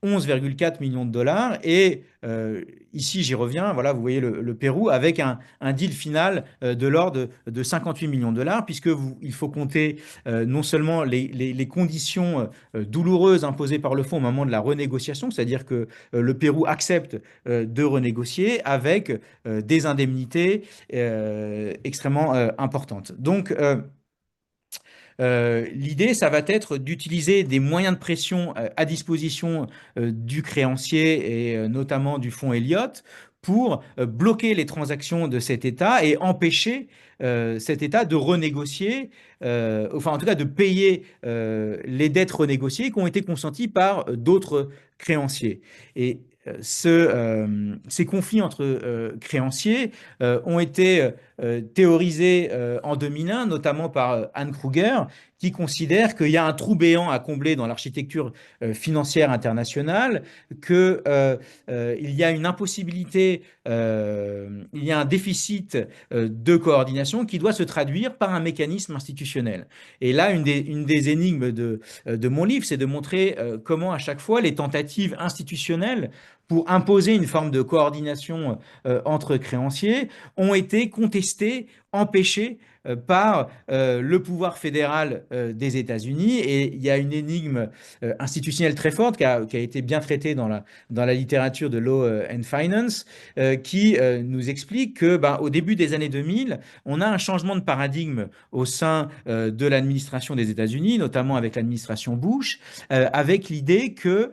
11,4 millions de dollars. Et ici, j'y reviens, voilà, vous voyez le Pérou avec un deal final de l'ordre de 58 millions de dollars, puisque il faut compter non seulement les conditions douloureuses imposées par le fonds au moment de la renégociation, c'est-à-dire que le Pérou accepte de renégocier avec des indemnités extrêmement importantes. Donc, l'idée, ça va être d'utiliser des moyens de pression à disposition du créancier et notamment du fonds Elliott pour bloquer les transactions de cet État et empêcher cet État de renégocier, enfin en tout cas de payer les dettes renégociées qui ont été consenties par d'autres créanciers. Et ces conflits entre créanciers ont été théorisée en 2001, notamment par Anne Kruger, qui considère qu'il y a un trou béant à combler dans l'architecture financière internationale, qu'il y a une impossibilité, il y a un déficit de coordination qui doit se traduire par un mécanisme institutionnel. Et là, une des énigmes de mon livre, c'est de montrer comment à chaque fois les tentatives institutionnelles pour imposer une forme de coordination entre créanciers ont été contestées, empêchées par le pouvoir fédéral des États-Unis. Et il y a une énigme institutionnelle très forte qui a été bien traitée dans la littérature de Law and Finance, qui nous explique que, au début des années 2000, on a un changement de paradigme au sein de l'administration des États-Unis, notamment avec l'administration Bush, avec l'idée que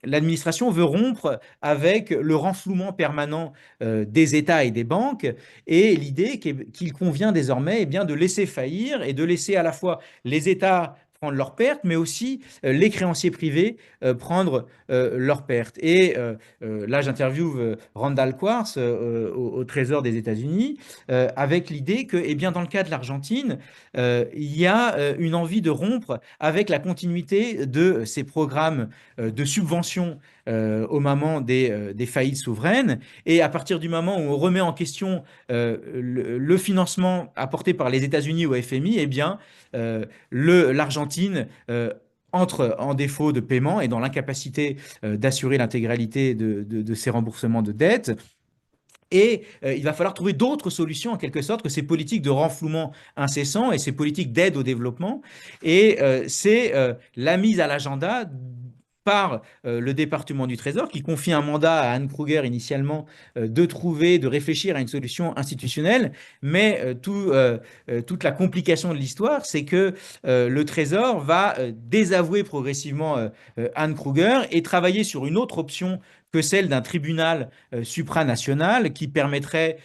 l'administration veut rompre avec le renflouement permanent des États et des banques, et l'idée qu'il convient désormais de laisser faillir et de laisser à la fois les États prendre leurs pertes, mais aussi les créanciers privés prendre leurs pertes. Et là, j'interviewe Randall Quartz au Trésor des États-Unis avec l'idée que, dans le cas de l'Argentine, il y a une envie de rompre avec la continuité de ces programmes de subvention au moment des faillites souveraines. Et à partir du moment où on remet en question le financement apporté par les États-Unis au FMI, l'Argentine entre en défaut de paiement et dans l'incapacité d'assurer l'intégralité de ses remboursements de dettes. Et il va falloir trouver d'autres solutions, en quelque sorte, que ces politiques de renflouement incessant et ces politiques d'aide au développement. Et c'est la mise à l'agenda par le département du Trésor, qui confie un mandat à Anne Kruger initialement de réfléchir à une solution institutionnelle. Mais toute la complication de l'histoire, c'est que le Trésor va désavouer progressivement Anne Kruger et travailler sur une autre option que celle d'un tribunal supranational qui permettrait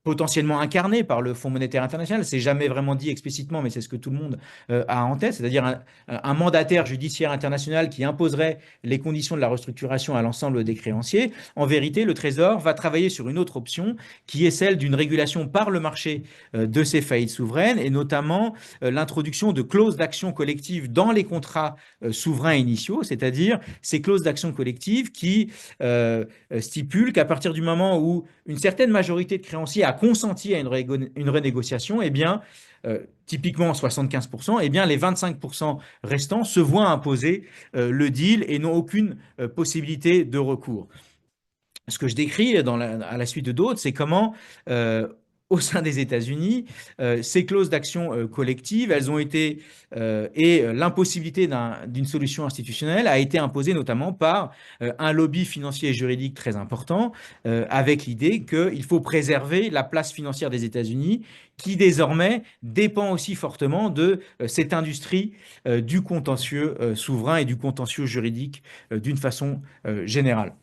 potentiellement incarné par le Fonds monétaire international. C'est jamais vraiment dit explicitement, mais c'est ce que tout le monde a en tête, c'est-à-dire un mandataire judiciaire international qui imposerait les conditions de la restructuration à l'ensemble des créanciers. En vérité, le Trésor va travailler sur une autre option qui est celle d'une régulation par le marché de ces faillites souveraines, et notamment l'introduction de clauses d'action collective dans les contrats souverains initiaux, c'est-à-dire ces clauses d'action collective qui stipulent qu'à partir du moment où une certaine majorité de créanciers a consenti à une renégociation, typiquement 75%, les 25% restants se voient imposer le deal et n'ont aucune possibilité de recours. Ce que je décris à la suite de d'autres, c'est comment au sein des États-Unis, ces clauses d'action collective, elles ont été, et l'impossibilité d'une solution institutionnelle a été imposée notamment par un lobby financier et juridique très important, avec l'idée qu'il faut préserver la place financière des États-Unis, qui désormais dépend aussi fortement de cette industrie du contentieux souverain et du contentieux juridique d'une façon générale.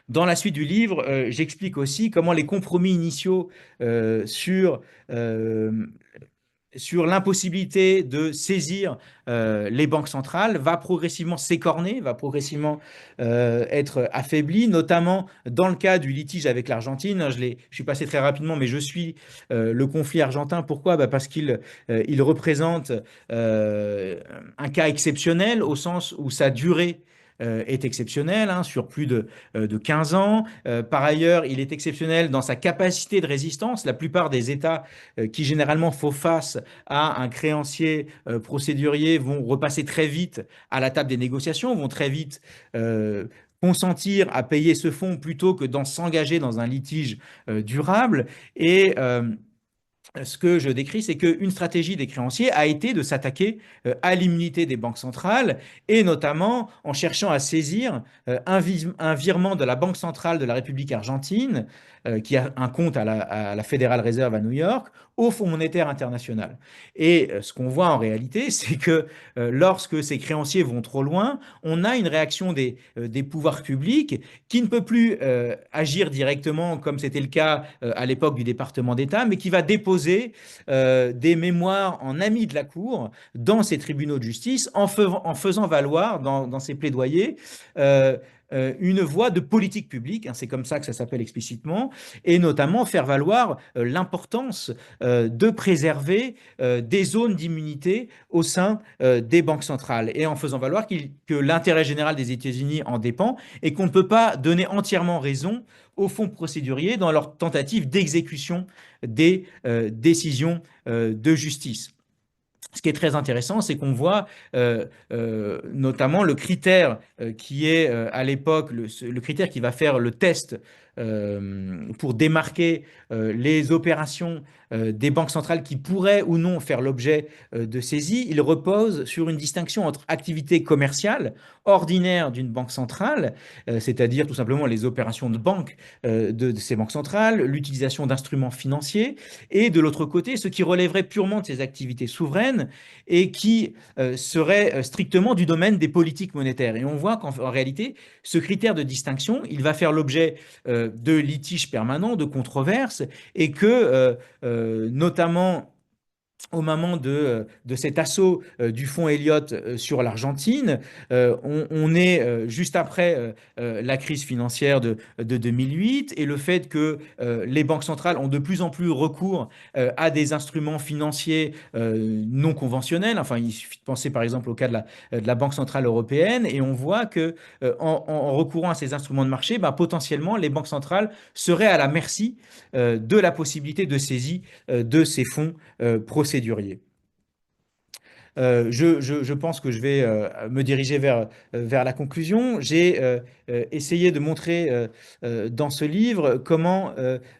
Dans la suite du livre, j'explique aussi comment les compromis initiaux sur l'impossibilité de saisir les banques centrales va progressivement s'écorner, va progressivement être affaibli, notamment dans le cas du litige avec l'Argentine. Je suis passé très rapidement, mais je suis le conflit argentin. Pourquoi? Parce qu'il représente un cas exceptionnel au sens où sa durée est exceptionnel, sur plus de 15 ans. Par ailleurs, il est exceptionnel dans sa capacité de résistance. La plupart des États qui généralement font face à un créancier procédurier vont repasser très vite à la table des négociations, vont très vite consentir à payer ce fonds plutôt que s'engager dans un litige durable. Et ce que je décris, c'est qu'une stratégie des créanciers a été de s'attaquer à l'immunité des banques centrales, et notamment en cherchant à saisir un virement de la Banque centrale de la République argentine, qui a un compte à la Federal Reserve à New York, au Fonds monétaire international. Et ce qu'on voit en réalité, c'est que lorsque ces créanciers vont trop loin, on a une réaction des pouvoirs publics qui ne peut plus agir directement comme c'était le cas à l'époque du département d'État, mais qui va déposer déposer des mémoires en ami de la Cour dans ces tribunaux de justice en faisant valoir dans ces plaidoyers une voie de politique publique, hein, c'est comme ça que ça s'appelle explicitement, et notamment faire valoir l'importance de préserver des zones d'immunité au sein des banques centrales, et en faisant valoir que l'intérêt général des États-Unis en dépend et qu'on ne peut pas donner entièrement raison aux fonds procéduriers dans leur tentative d'exécution des décisions de justice. Ce qui est très intéressant, c'est qu'on voit notamment le critère qui est à l'époque le critère qui va faire le test pour démarquer les opérations des banques centrales qui pourraient ou non faire l'objet de saisie. Il repose sur une distinction entre activité commerciale ordinaire d'une banque centrale, c'est-à-dire tout simplement les opérations de banque de ces banques centrales, l'utilisation d'instruments financiers, et de l'autre côté, ce qui relèverait purement de ces activités souveraines et qui serait strictement du domaine des politiques monétaires. Et on voit qu'en réalité, ce critère de distinction, il va faire l'objet de litiges permanents, de controverses, et que notamment au moment de cet assaut du fonds Elliott sur l'Argentine, on est juste après la crise financière de 2008 et le fait que les banques centrales ont de plus en plus recours à des instruments financiers non conventionnels. Enfin, il suffit de penser par exemple au cas de la Banque centrale européenne, et on voit que en recourant à ces instruments de marché, potentiellement les banques centrales seraient à la merci de la possibilité de saisie de ces fonds procédurier. Je pense que je vais me diriger vers la conclusion. J'ai essayé de montrer dans ce livre comment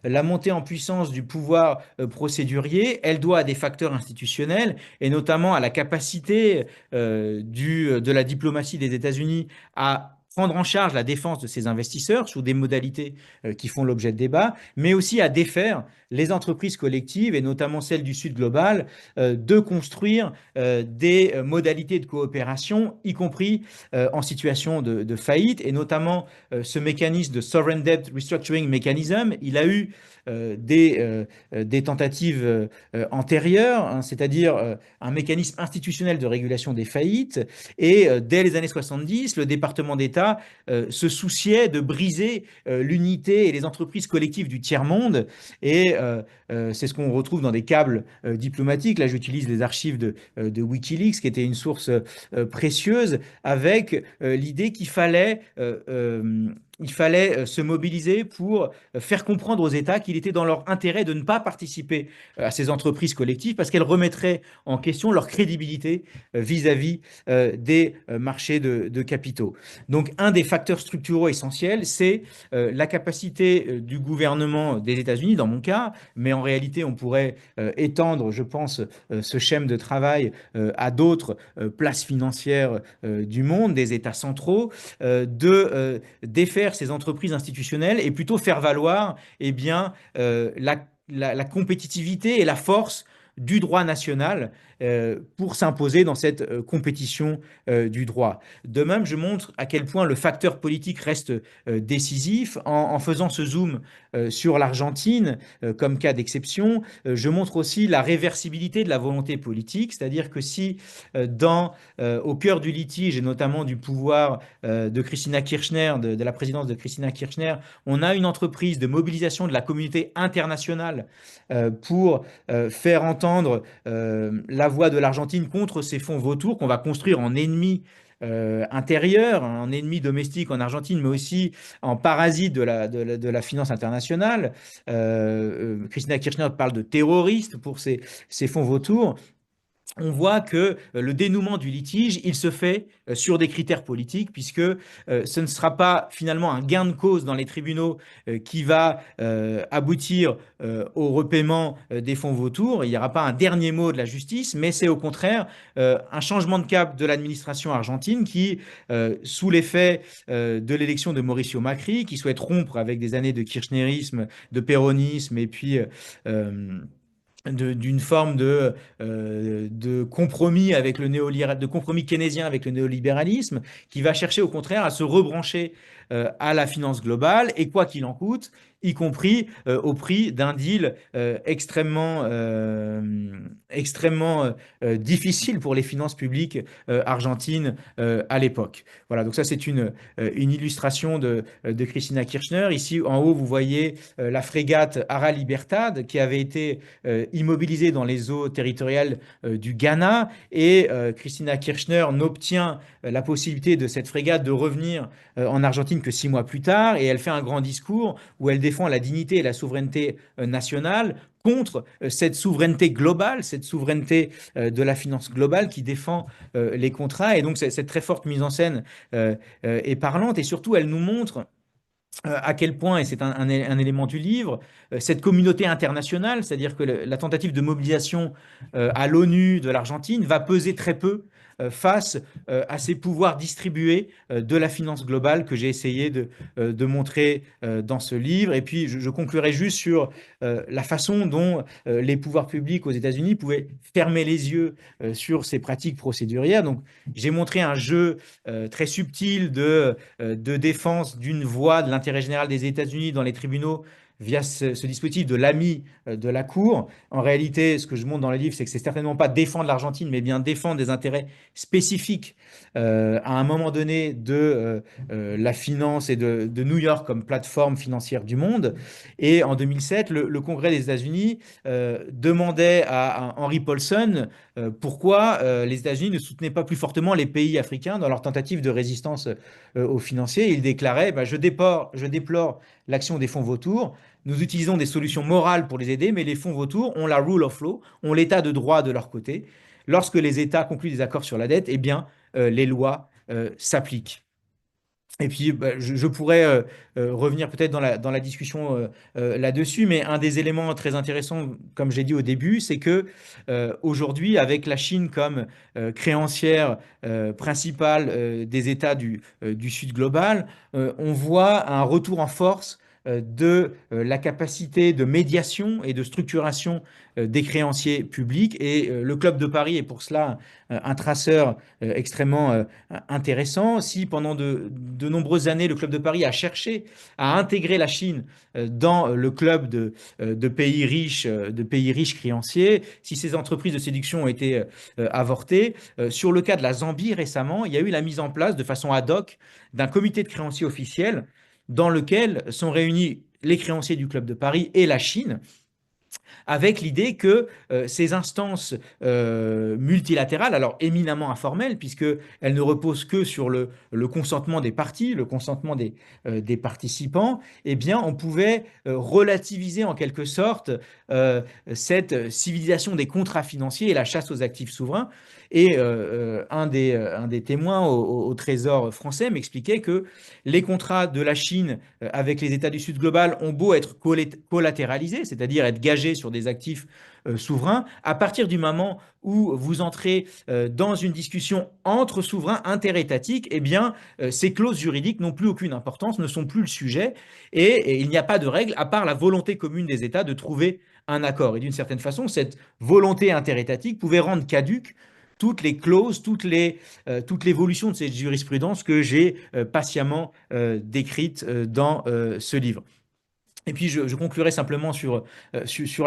la montée en puissance du pouvoir procédurier, elle doit à des facteurs institutionnels et notamment à la capacité de la diplomatie des États-Unis à prendre en charge la défense de ses investisseurs sous des modalités qui font l'objet de débats, mais aussi à défaire les entreprises collectives, et notamment celles du Sud global, de construire des modalités de coopération, y compris en situation de faillite, et notamment ce mécanisme de Sovereign Debt Restructuring Mechanism. Il a eu des tentatives antérieures, hein, c'est-à-dire un mécanisme institutionnel de régulation des faillites, et dès les années 70, le département d'État se souciait de briser l'unité et les entreprises collectives du tiers-monde, et c'est ce qu'on retrouve dans des câbles diplomatiques. Là, j'utilise les archives de Wikileaks, qui était une source précieuse, avec l'idée qu'il fallait se mobiliser pour faire comprendre aux États qu'il était dans leur intérêt de ne pas participer à ces entreprises collectives parce qu'elles remettraient en question leur crédibilité vis-à-vis des marchés de capitaux. Donc, un des facteurs structuraux essentiels, c'est la capacité du gouvernement des États-Unis, dans mon cas, mais en réalité, on pourrait étendre, je pense, ce schème de travail à d'autres places financières du monde, des États centraux, de défaire ces entreprises institutionnelles et plutôt faire valoir la compétitivité et la force du droit national pour s'imposer dans cette compétition du droit. De même, je montre à quel point le facteur politique reste décisif. En faisant ce zoom sur l'Argentine comme cas d'exception, je montre aussi la réversibilité de la volonté politique, c'est-à-dire que si au cœur du litige, et notamment du pouvoir de Cristina Kirchner, de la présidence de Cristina Kirchner, on a une entreprise de mobilisation de la communauté internationale pour faire entendre la voix de l'Argentine contre ces fonds vautours qu'on va construire en ennemis intérieur, en ennemi domestique en Argentine, mais aussi en parasite de la finance internationale. Cristina Kirchner parle de terroristes pour ces fonds vautours. On voit que le dénouement du litige, il se fait sur des critères politiques, puisque ce ne sera pas finalement un gain de cause dans les tribunaux qui va aboutir au repaiement des fonds vautours. Il n'y aura pas un dernier mot de la justice, mais c'est au contraire un changement de cap de l'administration argentine qui, sous l'effet de l'élection de Mauricio Macri, qui souhaite rompre avec des années de kirchnerisme, de péronisme, et puis d'une forme de compromis avec de compromis keynésien avec le néolibéralisme, qui va chercher au contraire à se rebrancher à la finance globale, et quoi qu'il en coûte, y compris au prix d'un deal extrêmement difficile pour les finances publiques argentines à l'époque. Voilà, donc ça c'est une illustration de Cristina Kirchner. Ici en haut, vous voyez la frégate Ara Libertad qui avait été immobilisée dans les eaux territoriales du Ghana, et Cristina Kirchner n'obtient la possibilité de cette frégate de revenir en Argentine que 6 mois plus tard, et elle fait un grand discours où elle défend la dignité et la souveraineté nationale contre cette souveraineté globale, cette souveraineté de la finance globale qui défend les contrats. Et donc cette très forte mise en scène est parlante, et surtout elle nous montre à quel point, et c'est un élément du livre, cette communauté internationale, c'est-à-dire que la tentative de mobilisation à l'ONU de l'Argentine va peser très peu face à ces pouvoirs distribués de la finance globale que j'ai essayé de montrer dans ce livre. Et puis je conclurai juste sur la façon dont les pouvoirs publics aux États-Unis pouvaient fermer les yeux sur ces pratiques procédurières. Donc j'ai montré un jeu très subtil de défense d'une voix de l'intérêt général des États-Unis dans les tribunaux via ce dispositif de l'ami de la Cour. En réalité, ce que je montre dans le livre, c'est que c'est certainement pas défendre l'Argentine, mais bien défendre des intérêts spécifiques à un moment donné de la finance et de New York comme plateforme financière du monde. Et en 2007, le Congrès des États-Unis demandait à Henry Paulson pourquoi les États-Unis ne soutenaient pas plus fortement les pays africains dans leur tentative de résistance aux financiers. Il déclarait je déplore l'action des fonds vautours. Nous utilisons des solutions morales pour les aider, mais les fonds vautours ont la rule of law, ont l'état de droit de leur côté. Lorsque les États concluent des accords sur la dette, eh bien, les lois s'appliquent. Et puis, je pourrais revenir peut-être dans la discussion là-dessus, mais un des éléments très intéressants, comme j'ai dit au début, c'est que aujourd'hui, avec la Chine comme créancière principale des États du Sud global, on voit un retour en force de la capacité de médiation et de structuration des créanciers publics. Et le Club de Paris est pour cela un traceur extrêmement intéressant. Si pendant de nombreuses années, le Club de Paris a cherché à intégrer la Chine dans le club de pays riches créanciers, si ces entreprises de séduction ont été avortées, sur le cas de la Zambie récemment, il y a eu la mise en place de façon ad hoc d'un comité de créanciers officiel dans lequel sont réunis les créanciers du Club de Paris et la Chine, avec l'idée que ces instances multilatérales, alors éminemment informelles, puisqu'elles ne reposent que sur le consentement des parties, le consentement des participants, eh bien, on pouvait relativiser en quelque sorte cette civilisation des contrats financiers et la chasse aux actifs souverains. Et un des témoins au Trésor français m'expliquait que les contrats de la Chine avec les États du Sud global ont beau être collatéralisés, c'est-à-dire être gagés sur des actifs souverains, à partir du moment où vous entrez dans une discussion entre souverains interétatiques, eh bien, ces clauses juridiques n'ont plus aucune importance, ne sont plus le sujet, et il n'y a pas de règle à part la volonté commune des États de trouver un accord. Et d'une certaine façon, cette volonté interétatique pouvait rendre caduque toutes les clauses, toute l'évolution de cette jurisprudence que j'ai patiemment décrite dans ce livre. Et puis, je conclurai simplement sur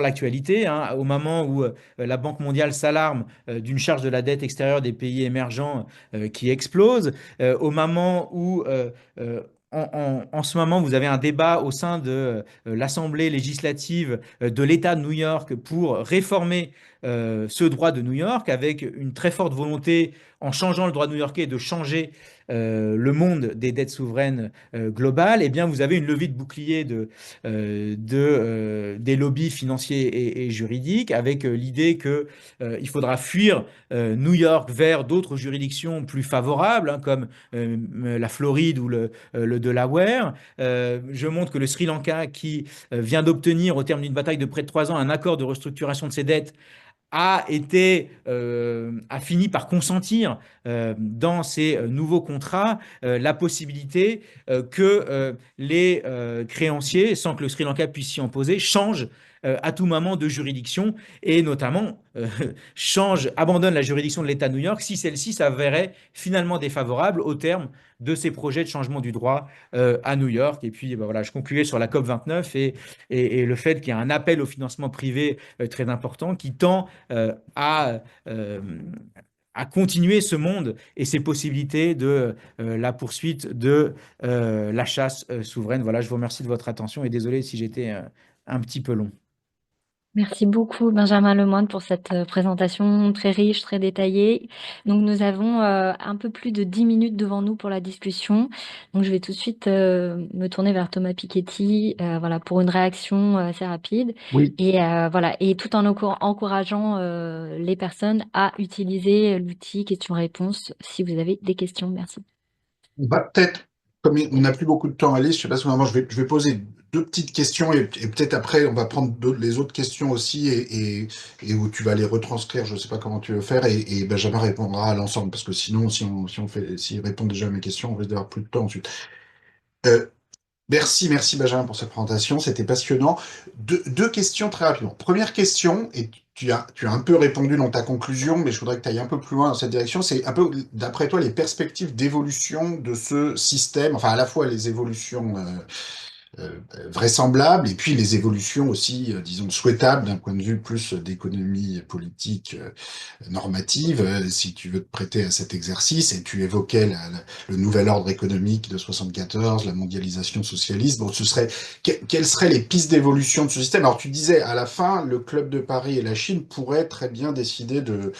l'actualité, hein, au moment où la Banque mondiale s'alarme d'une charge de la dette extérieure des pays émergents qui explose, au moment où en ce moment, vous avez un débat au sein de l'Assemblée législative de l'État de New York pour réformer ce droit de New York, avec une très forte volonté, en changeant le droit new-yorkais, de changer le monde des dettes souveraines globales. Eh bien, vous avez une levée de bouclier des lobbies financiers et juridiques, avec l'idée qu'il faudra fuir New York vers d'autres juridictions plus favorables, hein, comme la Floride ou le Delaware. Je montre que le Sri Lanka, qui vient d'obtenir, au terme d'une bataille de près de 3 ans, un accord de restructuration de ses dettes, a fini par consentir dans ces nouveaux contrats la possibilité que les créanciers, sans que le Sri Lanka puisse s'y opposer, changent à tout moment de juridiction et notamment abandonne la juridiction de l'État de New York si celle-ci s'avérait finalement défavorable au terme de ces projets de changement du droit à New York. Et puis voilà, je concluais sur la COP29 et le fait qu'il y a un appel au financement privé très important qui tend euh, à continuer ce monde et ses possibilités de la poursuite de la chasse souveraine. Voilà, je vous remercie de votre attention et désolé si j'étais un petit peu long. Merci beaucoup, Benjamin Lemoine, pour cette présentation très riche, très détaillée. Donc, nous avons un peu plus de 10 minutes devant nous pour la discussion. Donc, je vais tout de suite me tourner vers Thomas Piketty, voilà, pour une réaction assez rapide. Oui. Et voilà, et tout en encourageant les personnes à utiliser l'outil questions-réponses si vous avez des questions. Merci. On va peut-être, comme on n'a plus beaucoup de temps, Alice, je sais pas si vraiment, je vais poser deux petites questions et peut-être après, on va prendre les autres questions aussi et où tu vas les retranscrire, je ne sais pas comment tu veux faire, et Benjamin répondra à l'ensemble, parce que sinon, s'il répond déjà à mes questions, on risque d'avoir plus de temps ensuite. Euh, merci Benjamin pour cette présentation, c'était passionnant. Deux questions très rapidement. Première question, et tu as un peu répondu dans ta conclusion, mais je voudrais que tu ailles un peu plus loin dans cette direction. C'est un peu, d'après toi, les perspectives d'évolution de ce système, enfin à la fois les évolutions vraisemblables et puis les évolutions aussi, disons, souhaitables d'un point de vue plus d'économie politique normative, si tu veux te prêter à cet exercice, et tu évoquais le nouvel ordre économique de 74, la mondialisation socialiste. Bon, quelles seraient les pistes d'évolution de ce système? Alors, tu disais à la fin, le Club de Paris et la Chine pourraient très bien décider de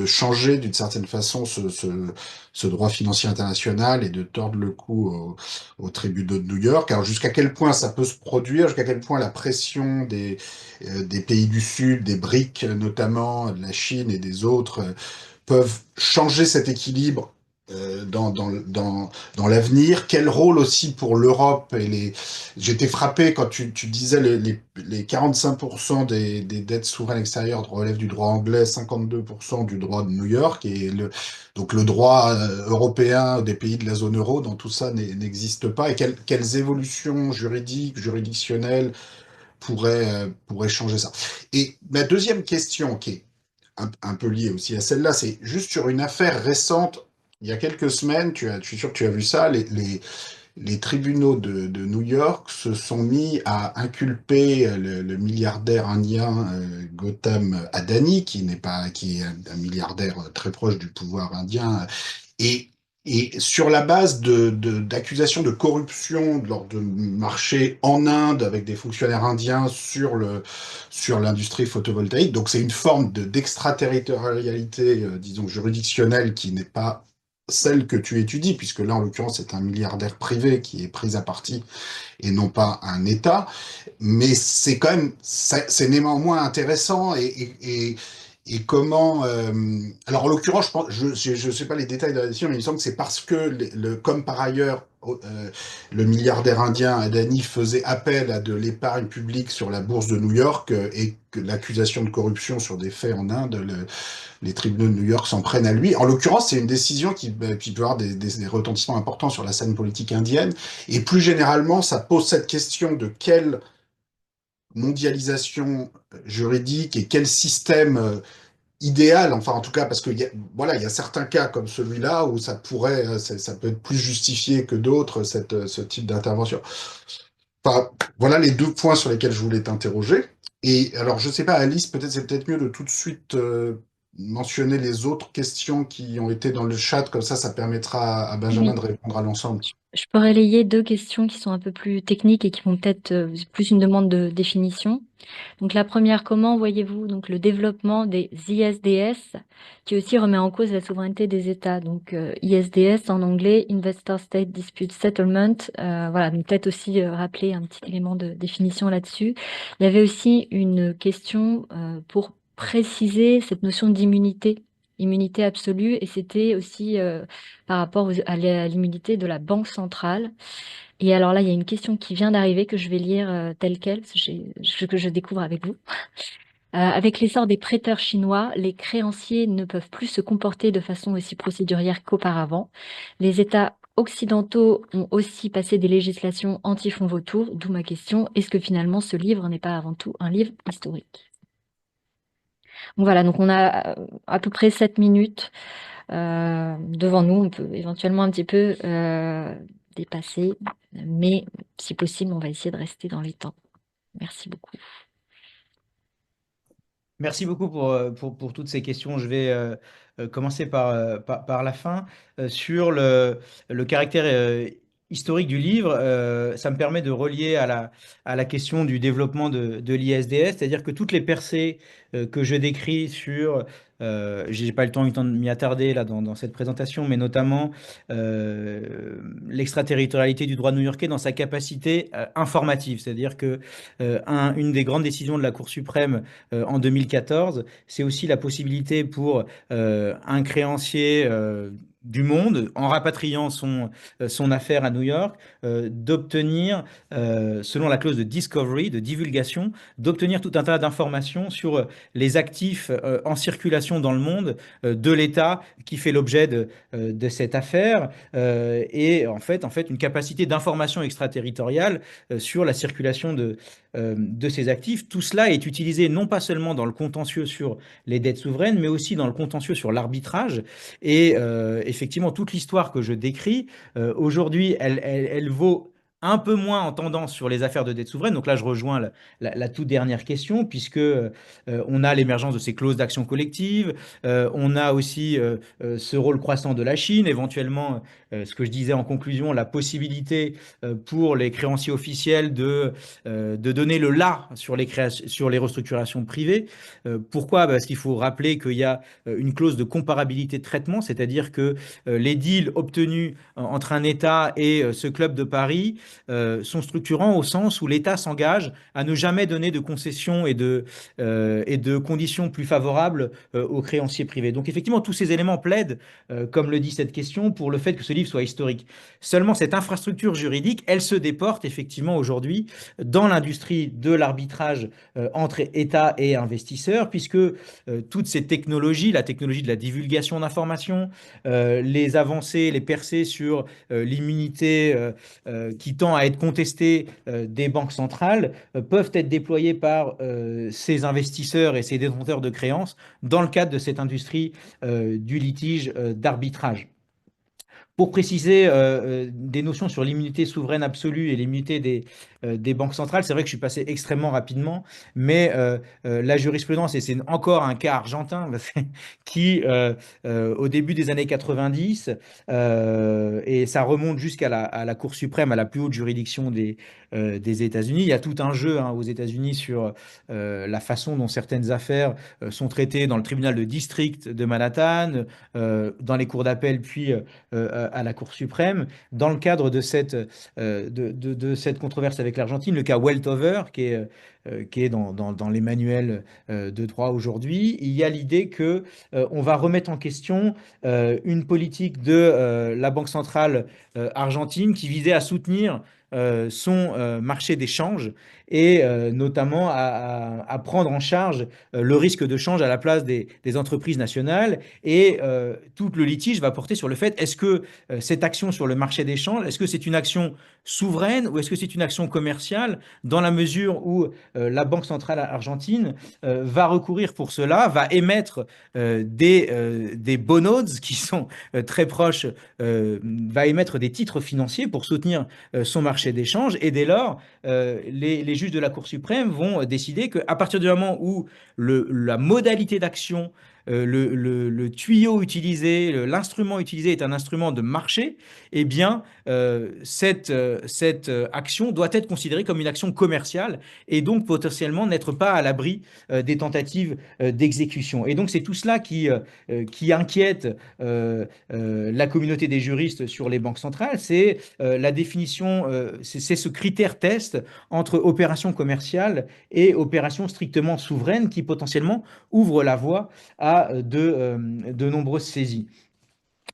changer d'une certaine façon ce droit financier international et de tordre le cou aux tribunaux de New York. Alors jusqu'à quel point ça peut se produire, jusqu'à quel point la pression des pays du Sud, des BRIC notamment, de la Chine et des autres, peuvent changer cet équilibre dans l'avenir. Quel rôle aussi pour l'Europe et les... J'étais frappé quand tu disais les 45% des dettes souveraines extérieures relèvent du droit anglais, 52% du droit de New York, et donc le droit européen des pays de la zone euro dans tout ça n'existe pas. Et quelles évolutions juridiques, juridictionnelles pourraient changer ça? Et ma deuxième question, qui est un peu lié aussi à celle-là, c'est juste sur une affaire récente. Il y a quelques semaines, je suis sûr que tu as vu ça, les tribunaux de New York se sont mis à inculper le milliardaire indien Gautam Adani, qui est un milliardaire très proche du pouvoir indien, et, et sur la base d'accusations de corruption lors de marchés en Inde avec des fonctionnaires indiens sur l'industrie photovoltaïque. Donc c'est une forme d'extraterritorialité, disons, juridictionnelle qui n'est pas celle que tu étudies, puisque là, en l'occurrence, c'est un milliardaire privé qui est pris à partie et non pas un État. Mais c'est quand même, c'est néanmoins intéressant et comment. Alors, en l'occurrence, je sais pas les détails de la décision, mais il me semble que c'est parce que, comme par ailleurs, le milliardaire indien Adani faisait appel à de l'épargne publique sur la bourse de New York et que l'accusation de corruption sur des faits en Inde, les tribunaux de New York s'en prennent à lui. En l'occurrence, c'est une décision qui peut avoir des retentissements importants sur la scène politique indienne. Et plus généralement, ça pose cette question de quelle mondialisation juridique et quel système idéal, enfin en tout cas, parce que voilà, il y a certains cas comme celui-là où ça peut être plus justifié que d'autres, ce type d'intervention. Enfin, voilà les deux points sur lesquels je voulais t'interroger. Et alors, je sais pas, Alice, c'est peut-être mieux de tout de suite mentionner les autres questions qui ont été dans le chat, comme ça permettra à Benjamin Oui. de répondre à l'ensemble. Je peux relayer deux questions qui sont un peu plus techniques et qui vont peut-être plus une demande de définition. Donc la première, comment voyez-vous donc le développement des ISDS qui aussi remet en cause la souveraineté des États. Donc ISDS en anglais, Investor State Dispute Settlement. Voilà, donc peut-être aussi rappeler un petit élément de définition là-dessus. Il y avait aussi une question pour préciser cette notion d'immunité, immunité absolue, et c'était aussi par rapport à l'immunité de la Banque centrale. Et alors là, il y a une question qui vient d'arriver que je vais lire telle quelle, parce que que je découvre avec vous. Avec l'essor des prêteurs chinois, les créanciers ne peuvent plus se comporter de façon aussi procédurière qu'auparavant. Les États occidentaux ont aussi passé des législations anti-fonds vautours, d'où ma question, est-ce que finalement ce livre n'est pas avant tout un livre historique? Donc voilà, donc on a à peu près 7 minutes devant nous. On peut éventuellement un petit peu dépasser, mais si possible, on va essayer de rester dans les temps. Merci beaucoup. Merci beaucoup pour toutes ces questions. Je vais commencer par la fin. Sur le caractère historique du livre, ça me permet de relier à la question du développement de l'ISDS, c'est-à-dire que toutes les percées que je décris sur, j'ai pas eu le temps de m'y attarder là dans cette présentation, mais notamment l'extraterritorialité du droit new-yorkais dans sa capacité informative, c'est-à-dire que une des grandes décisions de la Cour suprême en 2014, c'est aussi la possibilité pour un créancier du monde, en rapatriant son affaire à New York, d'obtenir, selon la clause de discovery, de divulgation, d'obtenir tout un tas d'informations sur les actifs en circulation dans le monde de l'État qui fait l'objet de cette affaire, et en fait une capacité d'information extraterritoriale sur la circulation de ces actifs. Tout cela est utilisé non pas seulement dans le contentieux sur les dettes souveraines, mais aussi dans le contentieux sur l'arbitrage. Et effectivement, toute l'histoire que je décris, aujourd'hui, elle vaut un peu moins en tendance sur les affaires de dette souveraine. Donc là, je rejoins la toute dernière question, puisque on a l'émergence de ces clauses d'action collective, on a aussi ce rôle croissant de la Chine, éventuellement, ce que je disais en conclusion, la possibilité pour les créanciers officiels de donner le là sur sur les restructurations privées. Pourquoi? Parce qu'il faut rappeler qu'il y a une clause de comparabilité de traitement, c'est-à-dire que les deals obtenus entre un État et ce club de Paris sont structurants au sens où l'État s'engage à ne jamais donner de concessions et de conditions plus favorables aux créanciers privés. Donc effectivement, tous ces éléments plaident, comme le dit cette question, pour le fait que ce livre soit historique. Seulement, cette infrastructure juridique, elle se déporte effectivement aujourd'hui dans l'industrie de l'arbitrage entre État et investisseurs, puisque toutes ces technologies, la technologie de la divulgation d'informations, les avancées, les percées sur l'immunité qui tend à être contestée des banques centrales, peuvent être déployées par ces investisseurs et ces détenteurs de créances dans le cadre de cette industrie du litige d'arbitrage. Pour préciser des notions sur l'immunité souveraine absolue et l'immunité des banques centrales, c'est vrai que je suis passé extrêmement rapidement, mais la jurisprudence, et c'est encore un cas argentin, qui, au début des années 90, et ça remonte jusqu'à à la Cour suprême, à la plus haute juridiction des États-Unis. Il y a tout un jeu aux États-Unis sur la façon dont certaines affaires sont traitées dans le tribunal de district de Manhattan, dans les cours d'appel, puis à la Cour suprême. Dans le cadre de de cette controverse avec l'Argentine, le cas Weltover, qui est dans les manuels de droit aujourd'hui, il y a l'idée que on va remettre en question une politique de la Banque centrale argentine qui visait à soutenir son marché d'échange et notamment à prendre en charge le risque de change à la place des entreprises nationales. Et tout le litige va porter sur le fait, est-ce que cette action sur le marché d'échange, est-ce que c'est une action souveraine ou est-ce que c'est une action commerciale, dans la mesure où la Banque centrale argentine va recourir pour cela, va émettre des bonnodes qui sont très proches, va émettre des titres financiers pour soutenir son marché d'échange. Et dès lors, les juges de la Cour suprême vont décider qu'à partir du moment où la modalité d'action, le tuyau utilisé, l'instrument utilisé est un instrument de marché, eh bien, cette action doit être considérée comme une action commerciale et donc potentiellement n'être pas à l'abri des tentatives d'exécution. Et donc, c'est tout cela qui inquiète la communauté des juristes sur les banques centrales, c'est la définition, c'est ce critère test entre opération commerciale et opération strictement souveraine qui potentiellement ouvre la voie à de nombreuses saisies.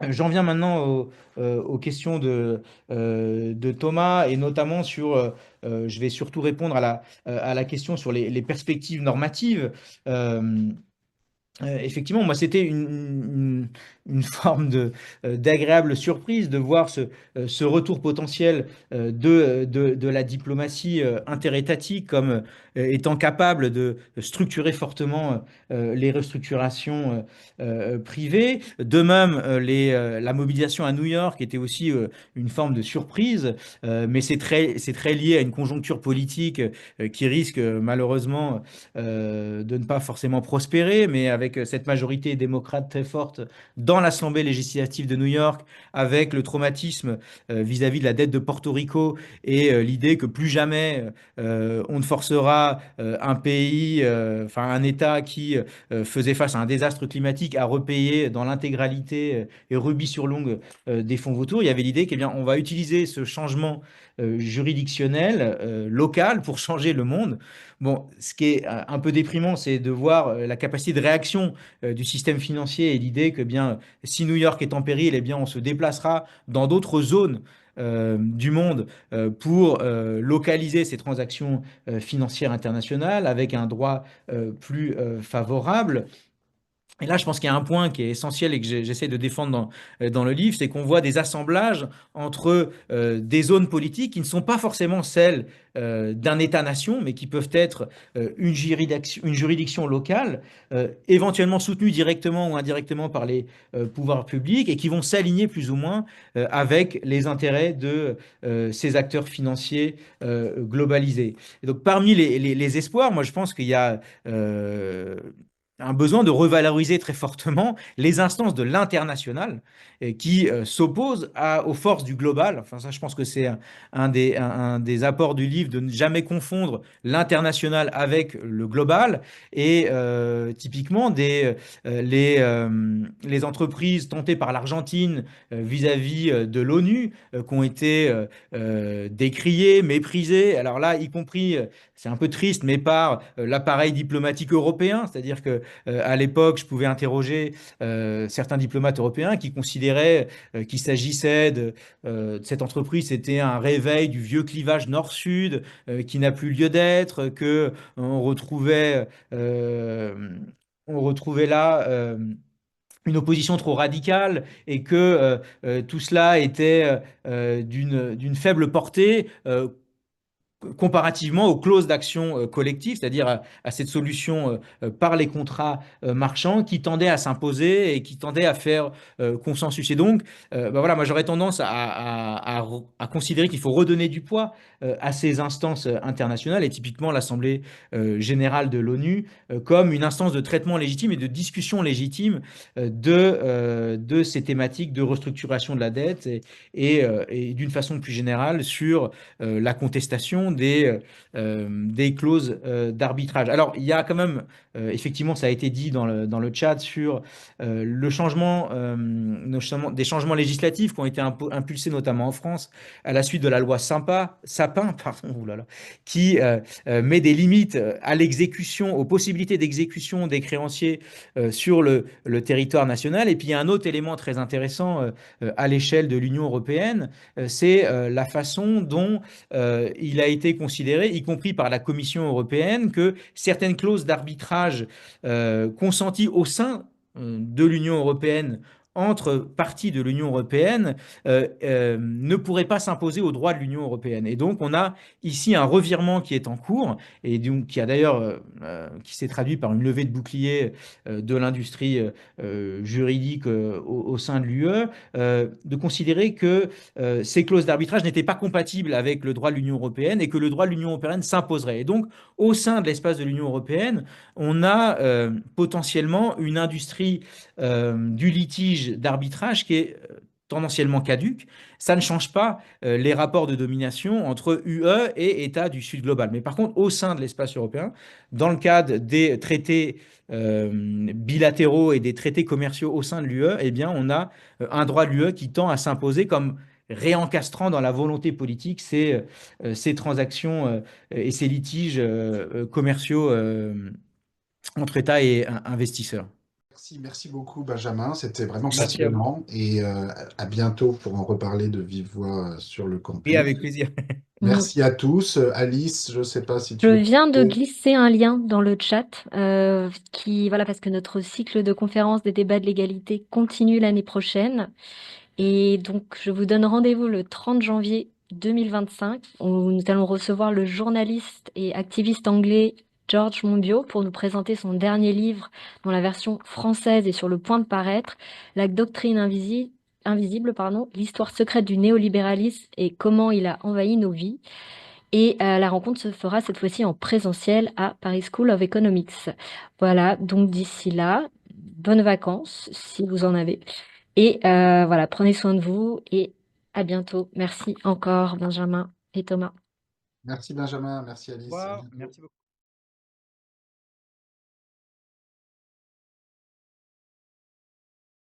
J'en viens maintenant aux questions de Thomas et notamment sur, je vais surtout répondre à la question sur les perspectives normatives. Effectivement, moi, c'était une forme d'agréable surprise de voir ce retour potentiel de la diplomatie interétatique comme étant capable de structurer fortement les restructurations privées. De même, la mobilisation à New York était aussi une forme de surprise, mais c'est très lié à une conjoncture politique qui risque malheureusement de ne pas forcément prospérer, mais avec cette majorité démocrate très forte dans l'Assemblée législative de New York, avec le traumatisme vis-à-vis de la dette de Porto Rico et l'idée que plus jamais on ne forcera un pays, enfin un État qui faisait face à un désastre climatique à repayer dans l'intégralité et rubis sur l'ongle des fonds vautours. Il y avait l'idée qu'on on va utiliser ce changement juridictionnel local pour changer le monde. Bon, ce qui est un peu déprimant, c'est de voir la capacité de réaction du système financier et l'idée que bien, si New York est en péril, eh bien, on se déplacera dans d'autres zones du monde pour localiser ces transactions financières internationales avec un droit plus favorable. Et là, je pense qu'il y a un point qui est essentiel et que j'essaie de défendre dans le livre, c'est qu'on voit des assemblages entre des zones politiques qui ne sont pas forcément celles d'un État-nation, mais qui peuvent être une juridiction locale, éventuellement soutenue directement ou indirectement par les pouvoirs publics, et qui vont s'aligner plus ou moins avec les intérêts de ces acteurs financiers globalisés. Et donc, parmi les espoirs, moi, je pense qu'il y a un besoin de revaloriser très fortement les instances de l'international qui s'opposent aux forces du global. Enfin, ça, je pense que c'est un des apports du livre de ne jamais confondre l'international avec le global. Et typiquement, les entreprises tentées par l'Argentine vis-à-vis de l'ONU qui ont été décriées, méprisées. Alors là, y compris, c'est un peu triste, mais par l'appareil diplomatique européen, c'est-à-dire que à l'époque, je pouvais interroger certains diplomates européens qui considéraient qu'il s'agissait de cette entreprise, c'était un réveil du vieux clivage nord-sud qui n'a plus lieu d'être, que euh, on retrouvait là une opposition trop radicale et que tout cela était d'une faible portée comparativement aux clauses d'action collective, c'est-à-dire à cette solution par les contrats marchands qui tendait à s'imposer et qui tendait à faire consensus. Et donc, bah voilà, moi j'aurais tendance à considérer qu'il faut redonner du poids à ces instances internationales et typiquement l'Assemblée générale de l'ONU comme une instance de traitement légitime et de discussion légitime de ces thématiques de restructuration de la dette et d'une façon plus générale sur la contestation des clauses d'arbitrage. Alors, il y a quand même, effectivement, ça a été dit dans le chat sur le changement, des changements législatifs qui ont été impulsés notamment en France à la suite de la loi Sapin, pardon, oulala, qui met des limites à l'exécution, aux possibilités d'exécution des créanciers sur le territoire national. Et puis, il y a un autre élément très intéressant à l'échelle de l'Union européenne, c'est la façon dont il a été considéré, y compris par la Commission européenne, que certaines clauses d'arbitrage consenties au sein de l'Union européenne entre parties de l'Union européenne ne pourraient pas s'imposer aux droits de l'Union européenne. Et donc, on a ici un revirement qui est en cours et donc, qui a d'ailleurs qui s'est traduit par une levée de bouclier de l'industrie juridique au sein de l'UE, de considérer que ces clauses d'arbitrage n'étaient pas compatibles avec le droit de l'Union européenne et que le droit de l'Union européenne s'imposerait. Et donc, au sein de l'espace de l'Union européenne, on a potentiellement une industrie du litige d'arbitrage qui est tendanciellement caduque. Ça ne change pas les rapports de domination entre UE et États du Sud global. Mais par contre, au sein de l'espace européen, dans le cadre des traités bilatéraux et des traités commerciaux au sein de l'UE, eh bien, on a un droit de l'UE qui tend à s'imposer comme réencastrant dans la volonté politique ces transactions et ces litiges commerciaux entre États et investisseurs. Merci beaucoup, Benjamin. C'était vraiment Merci à vous. passionnant et à bientôt pour en reparler de vive voix sur le Et campus. avec plaisir. Mhm. Merci à tous. Alice, je ne sais pas si Je tu veux viens de commenter. glisser un lien dans le chat voilà, parce que notre cycle de conférences des débats de l'égalité continue l'année prochaine. Et donc, je vous donne rendez-vous le 30 janvier 2025, où nous allons recevoir le journaliste et activiste anglais George Monbiot pour nous présenter son dernier livre, dont la version française est sur le point de paraître, La doctrine invisible, pardon, l'histoire secrète du néolibéralisme et comment il a envahi nos vies. Et la rencontre se fera cette fois-ci en présentiel à Paris School of Economics. Voilà, donc d'ici là, bonnes vacances si vous en avez. Et voilà, prenez soin de vous et à bientôt. Merci encore, Benjamin et Thomas. Merci Benjamin, merci Au Alice, à revoir, bientôt. merci beaucoup.